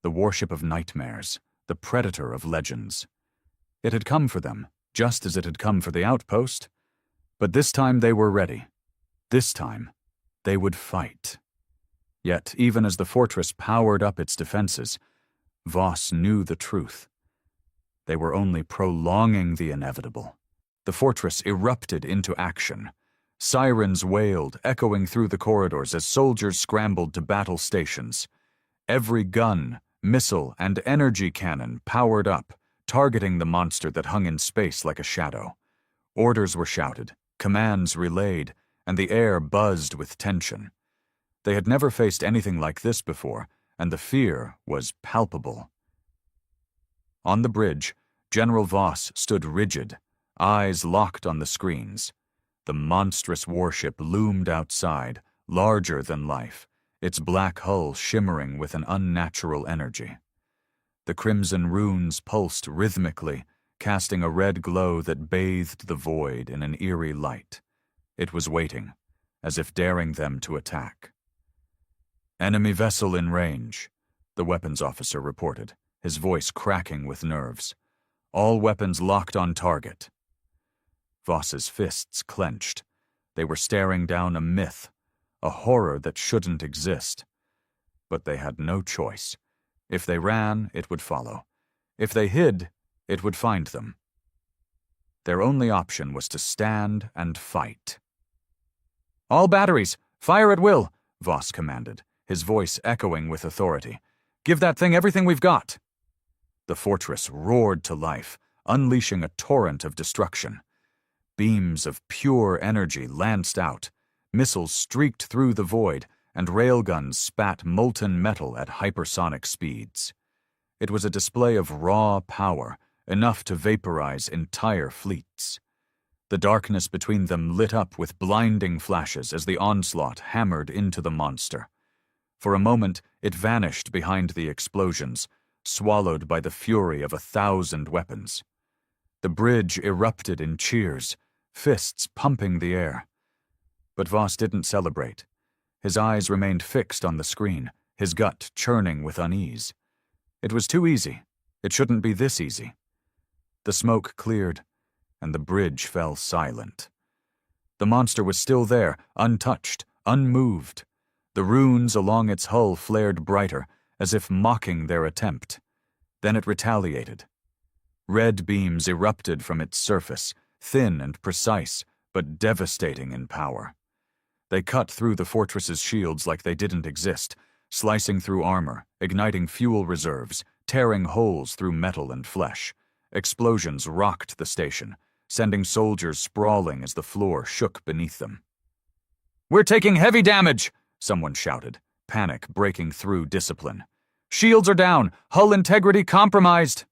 The warship of nightmares, the predator of legends. It had come for them, just as it had come for the outpost. But this time they were ready. This time, they would fight. Yet, even as the fortress powered up its defenses, Voss knew the truth. They were only prolonging the inevitable. The fortress erupted into action. Sirens wailed, echoing through the corridors as soldiers scrambled to battle stations. Every gun, missile, and energy cannon powered up, targeting the monster that hung in space like a shadow. Orders were shouted, commands relayed, and the air buzzed with tension. They had never faced anything like this before, and the fear was palpable. On the bridge, General Voss stood rigid, eyes locked on the screens. The monstrous warship loomed outside, larger than life, its black hull shimmering with an unnatural energy. The crimson runes pulsed rhythmically, casting a red glow that bathed the void in an eerie light. It was waiting, as if daring them to attack. "Enemy vessel in range," the weapons officer reported, his voice cracking with nerves. "All weapons locked on target." Voss's fists clenched. They were staring down a myth, a horror that shouldn't exist. But they had no choice. If they ran, it would follow. If they hid, it would find them. Their only option was to stand and fight. "All batteries! Fire at will!" Voss commanded, his voice echoing with authority. "Give that thing everything we've got!" The fortress roared to life, unleashing a torrent of destruction. Beams of pure energy lanced out, missiles streaked through the void, and railguns spat molten metal at hypersonic speeds. It was a display of raw power, enough to vaporize entire fleets. The darkness between them lit up with blinding flashes as the onslaught hammered into the monster. For a moment, it vanished behind the explosions, swallowed by the fury of 1,000 weapons. The bridge erupted in cheers, fists pumping the air. But Voss didn't celebrate. His eyes remained fixed on the screen, his gut churning with unease. It was too easy. It shouldn't be this easy. The smoke cleared, and the bridge fell silent. The monster was still there, untouched, unmoved. The runes along its hull flared brighter, as if mocking their attempt. Then it retaliated. Red beams erupted from its surface, thin and precise, but devastating in power. They cut through the fortress's shields like they didn't exist, slicing through armor, igniting fuel reserves, tearing holes through metal and flesh. Explosions rocked the station, sending soldiers sprawling as the floor shook beneath them. "We're taking heavy damage!" someone shouted, panic breaking through discipline. "Shields are down! Hull integrity compromised!"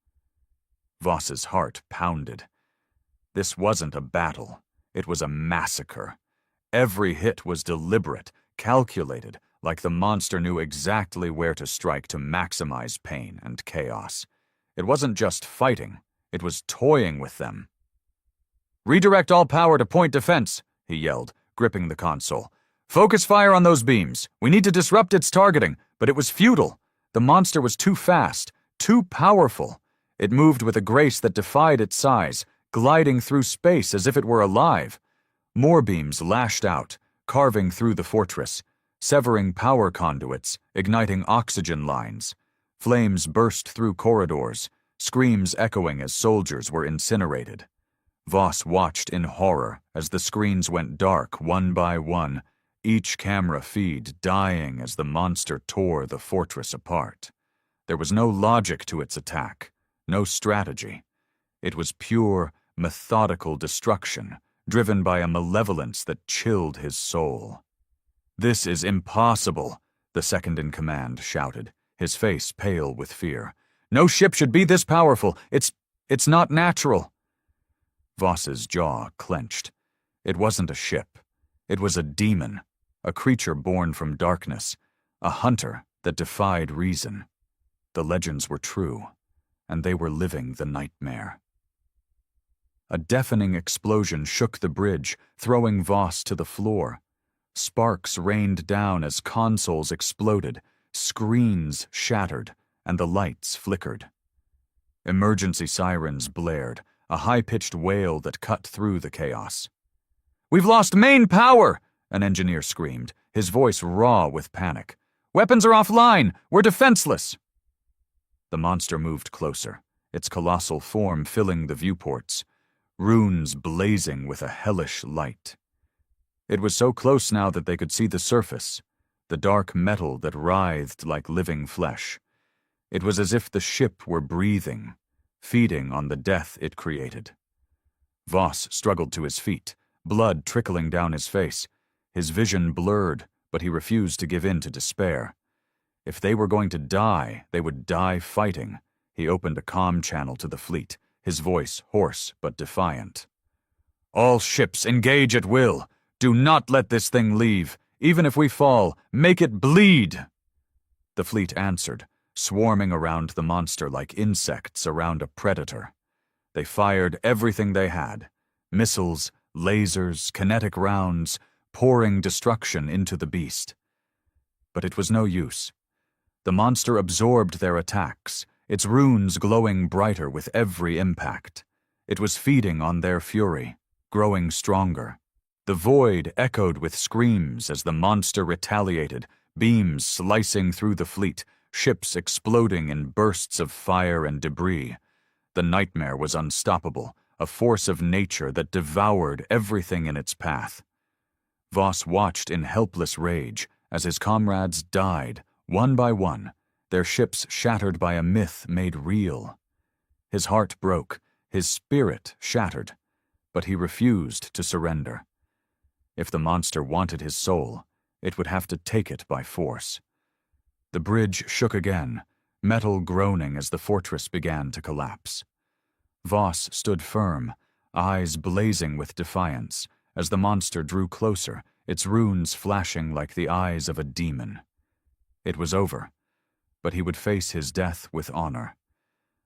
Voss's heart pounded. This wasn't a battle. It was a massacre. Every hit was deliberate, calculated, like the monster knew exactly where to strike to maximize pain and chaos. It wasn't just fighting, it was toying with them. "Redirect all power to point defense," he yelled, gripping the console. "Focus fire on those beams. We need to disrupt its targeting," but it was futile. The monster was too fast, too powerful. It moved with a grace that defied its size, gliding through space as if it were alive. More beams lashed out, carving through the fortress, severing power conduits, igniting oxygen lines. Flames burst through corridors, screams echoing as soldiers were incinerated. Voss watched in horror as the screens went dark one by one, each camera feed dying as the monster tore the fortress apart. There was no logic to its attack, no strategy. It was pure, methodical destruction, driven by a malevolence that chilled his soul. "This is impossible," the second-in-command shouted, his face pale with fear. "No ship should be this powerful. It's not natural." Voss's jaw clenched. It wasn't a ship. It was a demon, a creature born from darkness, a hunter that defied reason. The legends were true, and they were living the nightmare. A deafening explosion shook the bridge, throwing Voss to the floor. Sparks rained down as consoles exploded, screens shattered, and the lights flickered. Emergency sirens blared, a high-pitched wail that cut through the chaos. "We've lost main power!" an engineer screamed, his voice raw with panic. "Weapons are offline! We're defenseless!" The monster moved closer, its colossal form filling the viewports, runes blazing with a hellish light. It was so close now that they could see the surface, the dark metal that writhed like living flesh. It was as if the ship were breathing, feeding on the death it created. Voss struggled to his feet, blood trickling down his face. His vision blurred, but he refused to give in to despair. If they were going to die, they would die fighting. He opened a comm channel to the fleet, his voice hoarse but defiant. "All ships engage at will. Do not let this thing leave. Even if we fall, make it bleed." The fleet answered, swarming around the monster like insects around a predator. They fired everything they had: missiles, lasers, kinetic rounds, pouring destruction into the beast. But it was no use. The monster absorbed their attacks, its runes glowing brighter with every impact. It was feeding on their fury, growing stronger. The void echoed with screams as the monster retaliated, beams slicing through the fleet, ships exploding in bursts of fire and debris. The nightmare was unstoppable, a force of nature that devoured everything in its path. Voss watched in helpless rage as his comrades died, one by one, their ships shattered by a myth made real. His heart broke, his spirit shattered, but he refused to surrender. If the monster wanted his soul, it would have to take it by force. The bridge shook again, metal groaning as the fortress began to collapse. Voss stood firm, eyes blazing with defiance, as the monster drew closer, its runes flashing like the eyes of a demon. It was over, but he would face his death with honor.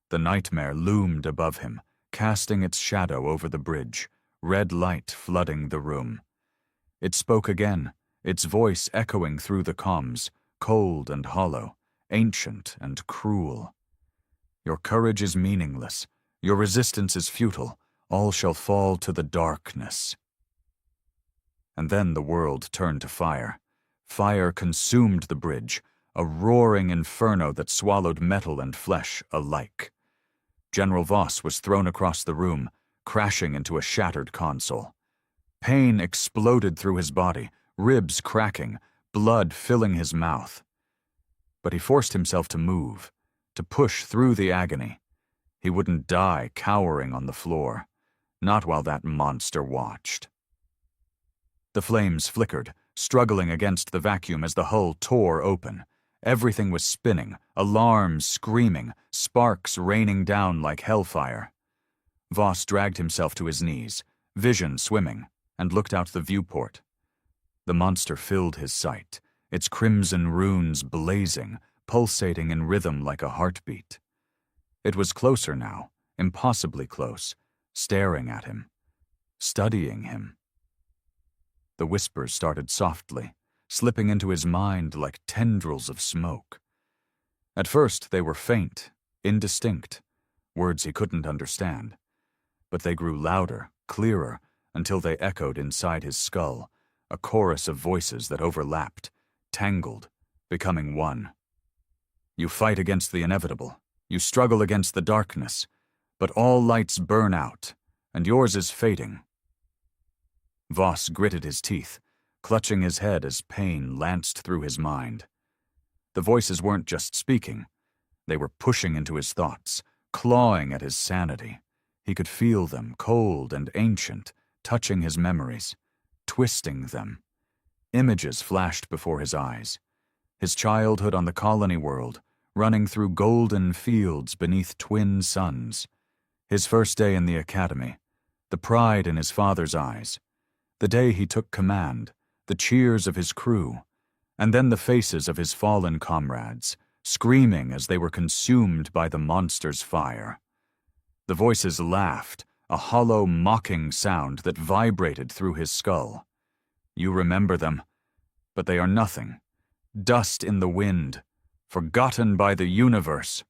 The nightmare loomed above him, casting its shadow over the bridge, red light flooding the room. It spoke again, its voice echoing through the comms, cold and hollow, ancient and cruel. Your courage is meaningless, your resistance is futile, all shall fall to the darkness. And then the world turned to fire. Fire consumed the bridge, a roaring inferno that swallowed metal and flesh alike. General Voss was thrown across the room, crashing into a shattered console. Pain exploded through his body, ribs cracking, blood filling his mouth. But he forced himself to move, to push through the agony. He wouldn't die cowering on the floor, not while that monster watched. The flames flickered, struggling against the vacuum as the hull tore open. Everything was spinning, alarms screaming, sparks raining down like hellfire. Voss dragged himself to his knees, vision swimming, and looked out the viewport. The monster filled his sight, its crimson runes blazing, pulsating in rhythm like a heartbeat. It was closer now, impossibly close, staring at him, studying him. The whispers started softly, slipping into his mind like tendrils of smoke. At first they were faint, indistinct, words he couldn't understand. But they grew louder, clearer, until they echoed inside his skull, a chorus of voices that overlapped, tangled, becoming one. You fight against the inevitable. You struggle against the darkness. But all lights burn out, and yours is fading. Voss gritted his teeth, clutching his head as pain lanced through his mind. The voices weren't just speaking. They were pushing into his thoughts, clawing at his sanity. He could feel them, cold and ancient, touching his memories, twisting them. Images flashed before his eyes. His childhood on the colony world, running through golden fields beneath twin suns. His first day in the academy, the pride in his father's eyes. The day he took command, the cheers of his crew, and then the faces of his fallen comrades, screaming as they were consumed by the monster's fire. The voices laughed, a hollow, mocking sound that vibrated through his skull. You remember them, but they are nothing. Dust in the wind, forgotten by the universe.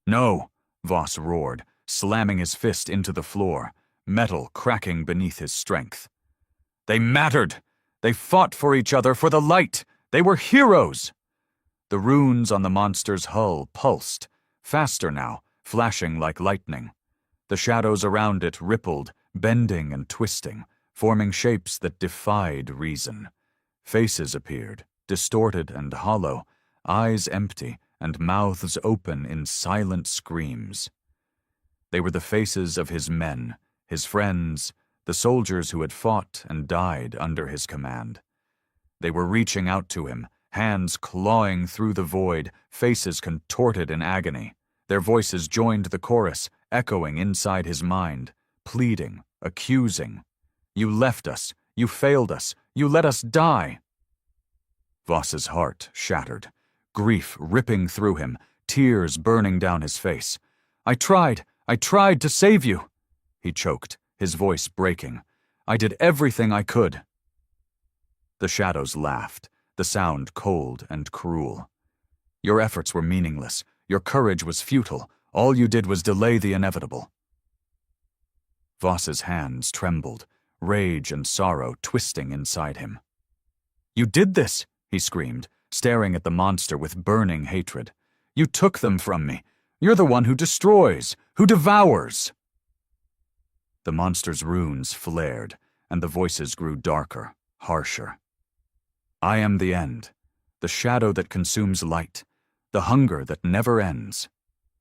No, Voss roared, slamming his fist into the floor, metal cracking beneath his strength. They mattered! They fought for each other, for the light! They were heroes! The runes on the monster's hull pulsed, faster now, flashing like lightning. The shadows around it rippled, bending and twisting, forming shapes that defied reason. Faces appeared, distorted and hollow, eyes empty and mouths open in silent screams. They were the faces of his men, his friends, the soldiers who had fought and died under his command. They were reaching out to him, hands clawing through the void, faces contorted in agony. Their voices joined the chorus, echoing inside his mind, pleading, accusing. You left us, you failed us, you let us die. Voss's heart shattered, grief ripping through him, tears burning down his face. I tried to save you, he choked, his voice breaking. I did everything I could. The shadows laughed, the sound cold and cruel. Your efforts were meaningless, your courage was futile, all you did was delay the inevitable. Voss's hands trembled, rage and sorrow twisting inside him. You did this, he screamed, staring at the monster with burning hatred. "You took them from me. You're the one who destroys, who devours." The monster's runes flared, and the voices grew darker, harsher. "I am the end, the shadow that consumes light, the hunger that never ends.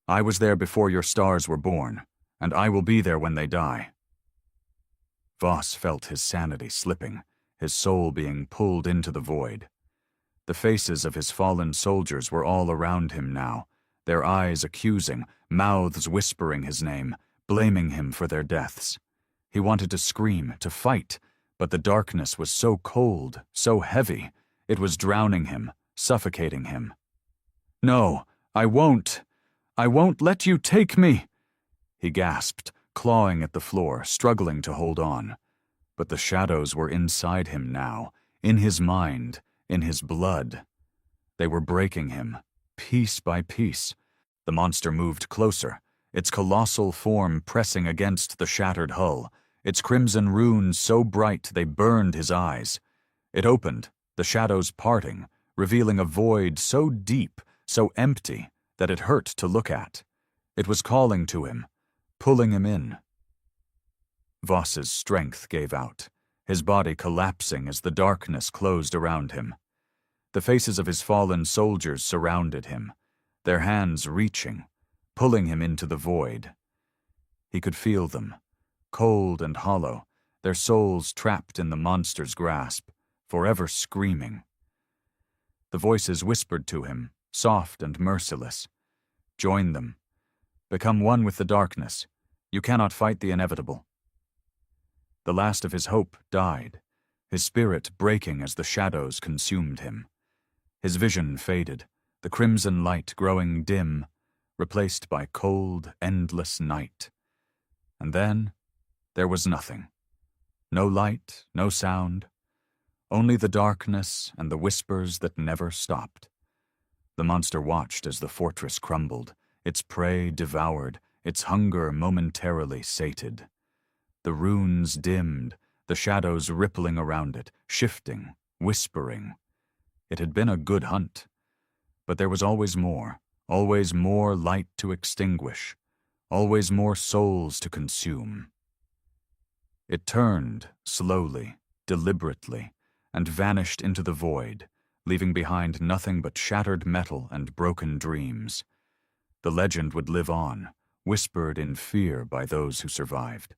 I was there before your stars were born, and I will be there when they die." Voss felt his sanity slipping, his soul being pulled into the void. The faces of his fallen soldiers were all around him now, their eyes accusing, mouths whispering his name, blaming him for their deaths. He wanted to scream, to fight, but the darkness was so cold, so heavy, it was drowning him, suffocating him. "No, I won't let you take me," he gasped, clawing at the floor, struggling to hold on. But the shadows were inside him now, in his mind, in his blood. They were breaking him, piece by piece. The monster moved closer, its colossal form pressing against the shattered hull, its crimson runes so bright they burned his eyes. It opened, the shadows parting, revealing a void so deep, so empty, that it hurt to look at. It was calling to him, pulling him in. Voss's strength gave out, his body collapsing as the darkness closed around him. The faces of his fallen soldiers surrounded him, their hands reaching, pulling him into the void. He could feel them, cold and hollow, their souls trapped in the monster's grasp, forever screaming. The voices whispered to him, soft and merciless. "Join them. Become one with the darkness. You cannot fight the inevitable." The last of his hope died, his spirit breaking as the shadows consumed him. His vision faded, the crimson light growing dim, replaced by cold, endless night. And then there was nothing. No light, no sound, only the darkness and the whispers that never stopped. The monster watched as the fortress crumbled, its prey devoured, its hunger momentarily sated. The runes dimmed, the shadows rippling around it, shifting, whispering. It had been a good hunt, but there was always more light to extinguish, always more souls to consume. It turned, slowly, deliberately, and vanished into the void, leaving behind nothing but shattered metal and broken dreams. The legend would live on, whispered in fear by those who survived.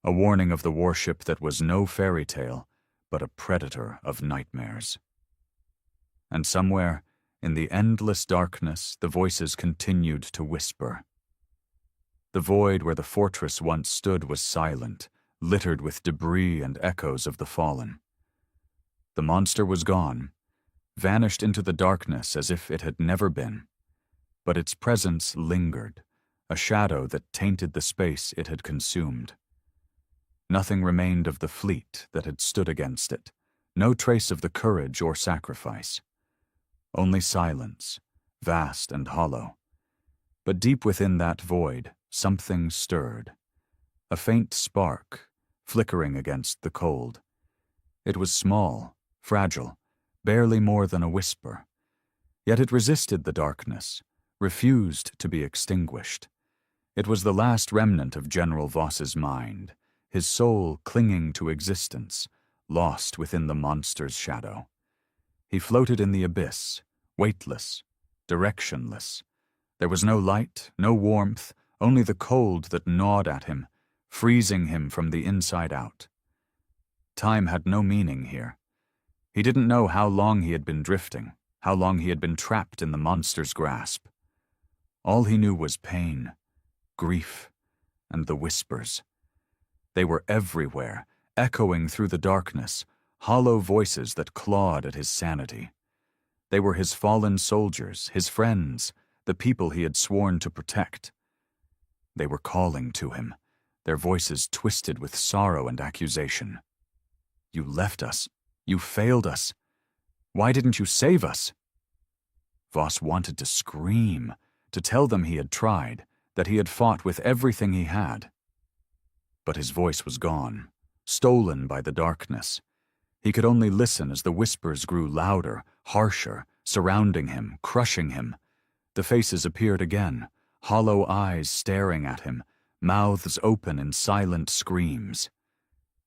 A warning of the warship that was no fairy tale, but a predator of nightmares. And somewhere, in the endless darkness, the voices continued to whisper. The void where the fortress once stood was silent, littered with debris and echoes of the fallen. The monster was gone, vanished into the darkness as if it had never been. But its presence lingered, a shadow that tainted the space it had consumed. Nothing remained of the fleet that had stood against it, no trace of the courage or sacrifice. Only silence, vast and hollow. But deep within that void, something stirred. A faint spark, flickering against the cold. It was small, fragile, barely more than a whisper. Yet it resisted the darkness, refused to be extinguished. It was the last remnant of General Voss's mind, his soul clinging to existence, lost within the monster's shadow. He floated in the abyss, weightless, directionless. There was no light, no warmth, only the cold that gnawed at him, freezing him from the inside out. Time had no meaning here. He didn't know how long he had been drifting, how long he had been trapped in the monster's grasp. All he knew was pain, grief, and the whispers. They were everywhere, echoing through the darkness, hollow voices that clawed at his sanity. They were his fallen soldiers, his friends, the people he had sworn to protect. They were calling to him, their voices twisted with sorrow and accusation. "You left us. You failed us. Why didn't you save us?" Voss wanted to scream, to tell them he had tried, that he had fought with everything he had. But his voice was gone, stolen by the darkness. He could only listen as the whispers grew louder, harsher, surrounding him, crushing him. The faces appeared again, hollow eyes staring at him, mouths open in silent screams.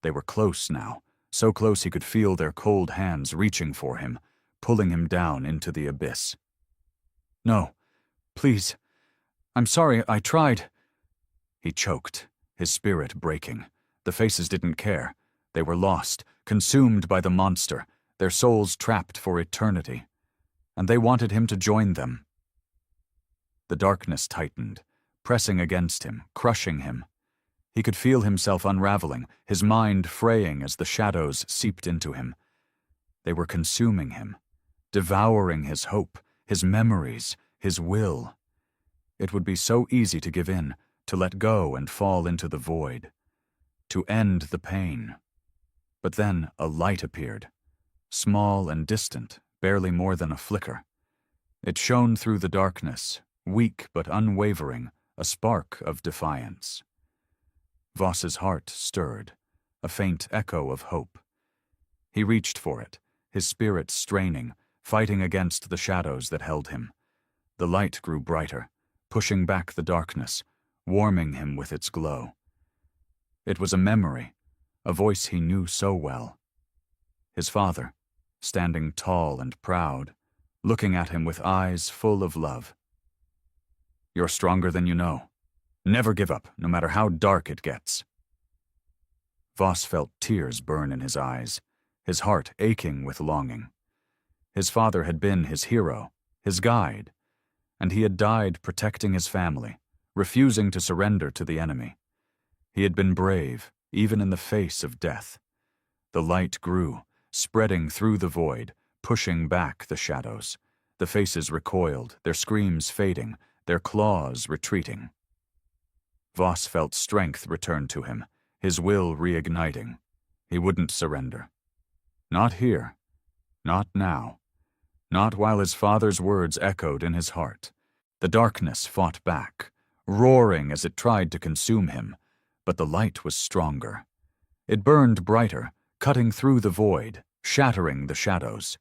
They were close now, so close he could feel their cold hands reaching for him, pulling him down into the abyss. "No, please. I'm sorry, I tried." He choked, his spirit breaking. The faces didn't care. They were lost, consumed by the monster, their souls trapped for eternity. And they wanted him to join them. The darkness tightened, pressing against him, crushing him. He could feel himself unraveling, his mind fraying as the shadows seeped into him. They were consuming him, devouring his hope, his memories, his will. It would be so easy to give in, to let go and fall into the void, to end the pain. But then a light appeared, small and distant, barely more than a flicker. It shone through the darkness, weak but unwavering, a spark of defiance. Voss's heart stirred, a faint echo of hope. He reached for it, his spirit straining, fighting against the shadows that held him. The light grew brighter, pushing back the darkness, warming him with its glow. It was a memory, a voice he knew so well. His father, standing tall and proud, looking at him with eyes full of love. "You're stronger than you know. Never give up, no matter how dark it gets." Voss felt tears burn in his eyes, his heart aching with longing. His father had been his hero, his guide, and he had died protecting his family, refusing to surrender to the enemy. He had been brave, even in the face of death. The light grew, spreading through the void, pushing back the shadows. The faces recoiled, their screams fading, their claws retreating. Voss felt strength return to him, his will reigniting. He wouldn't surrender. Not here. Not now. Not while his father's words echoed in his heart. The darkness fought back, roaring as it tried to consume him, but the light was stronger. It burned brighter, cutting through the void, shattering the shadows.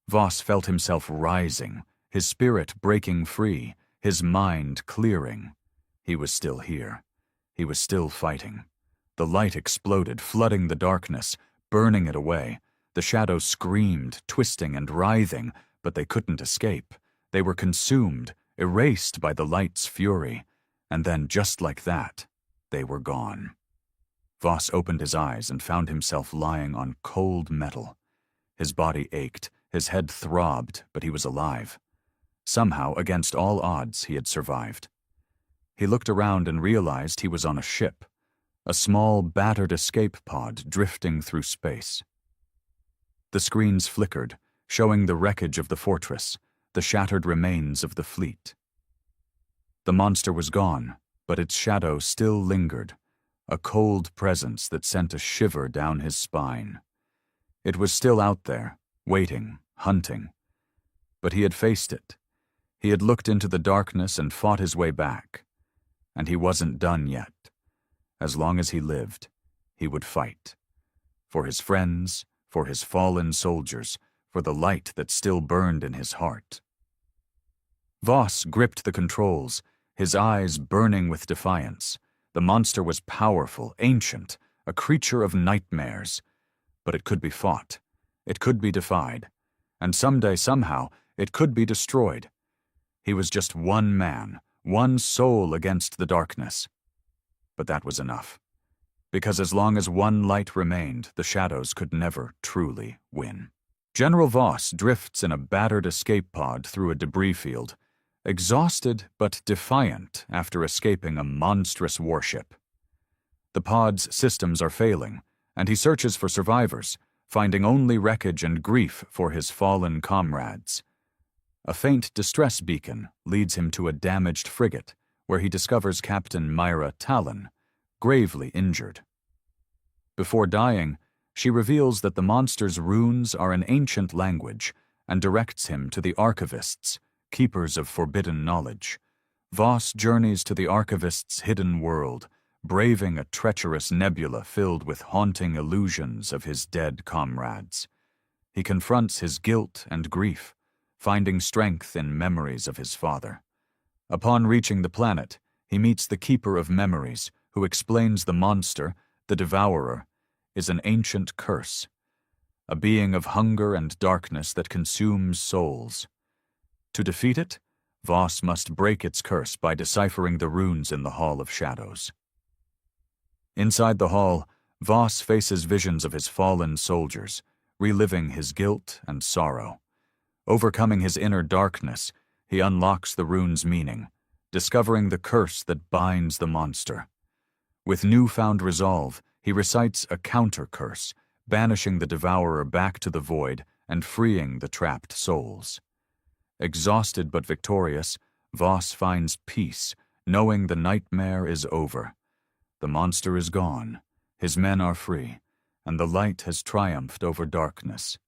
Voss felt himself rising, his spirit breaking free, his mind clearing. He was still here. He was still fighting. The light exploded, flooding the darkness, burning it away. The shadows screamed, twisting and writhing, but they couldn't escape. They were consumed, erased by the light's fury. And then, just like that, they were gone. Voss opened his eyes and found himself lying on cold metal. His body ached, his head throbbed, but he was alive. Somehow, against all odds, he had survived. He looked around and realized he was on a ship, a small, battered escape pod drifting through space. The screens flickered, showing the wreckage of the fortress, the shattered remains of the fleet. The monster was gone, but its shadow still lingered, a cold presence that sent a shiver down his spine. It was still out there, waiting, hunting. But he had faced it. He had looked into the darkness and fought his way back. And he wasn't done yet. As long as he lived, he would fight. For his friends, for his fallen soldiers, for the light that still burned in his heart. Voss gripped the controls, his eyes burning with defiance. The monster was powerful, ancient, a creature of nightmares. But it could be fought. It could be defied. And someday, somehow, it could be destroyed. He was just one man, one soul against the darkness. But that was enough. Because as long as one light remained, the shadows could never truly win. General Voss drifts in a battered escape pod through a debris field, exhausted but defiant after escaping a monstrous warship. The pod's systems are failing, and he searches for survivors, finding only wreckage and grief for his fallen comrades. A faint distress beacon leads him to a damaged frigate, where he discovers Captain Myra Talon, gravely injured. Before dying, she reveals that the monster's runes are an ancient language and directs him to the archivists, keepers of forbidden knowledge. Voss journeys to the archivist's hidden world, braving a treacherous nebula filled with haunting illusions of his dead comrades. He confronts his guilt and grief, finding strength in memories of his father. Upon reaching the planet, he meets the Keeper of Memories, who explains the monster, the Devourer, is an ancient curse, a being of hunger and darkness that consumes souls. To defeat it, Voss must break its curse by deciphering the runes in the Hall of Shadows. Inside the hall, Voss faces visions of his fallen soldiers, reliving his guilt and sorrow. Overcoming his inner darkness, he unlocks the rune's meaning, discovering the curse that binds the monster. With newfound resolve, he recites a counter-curse, banishing the Devourer back to the void and freeing the trapped souls. Exhausted but victorious, Voss finds peace, knowing the nightmare is over. The monster is gone, his men are free, and the light has triumphed over darkness.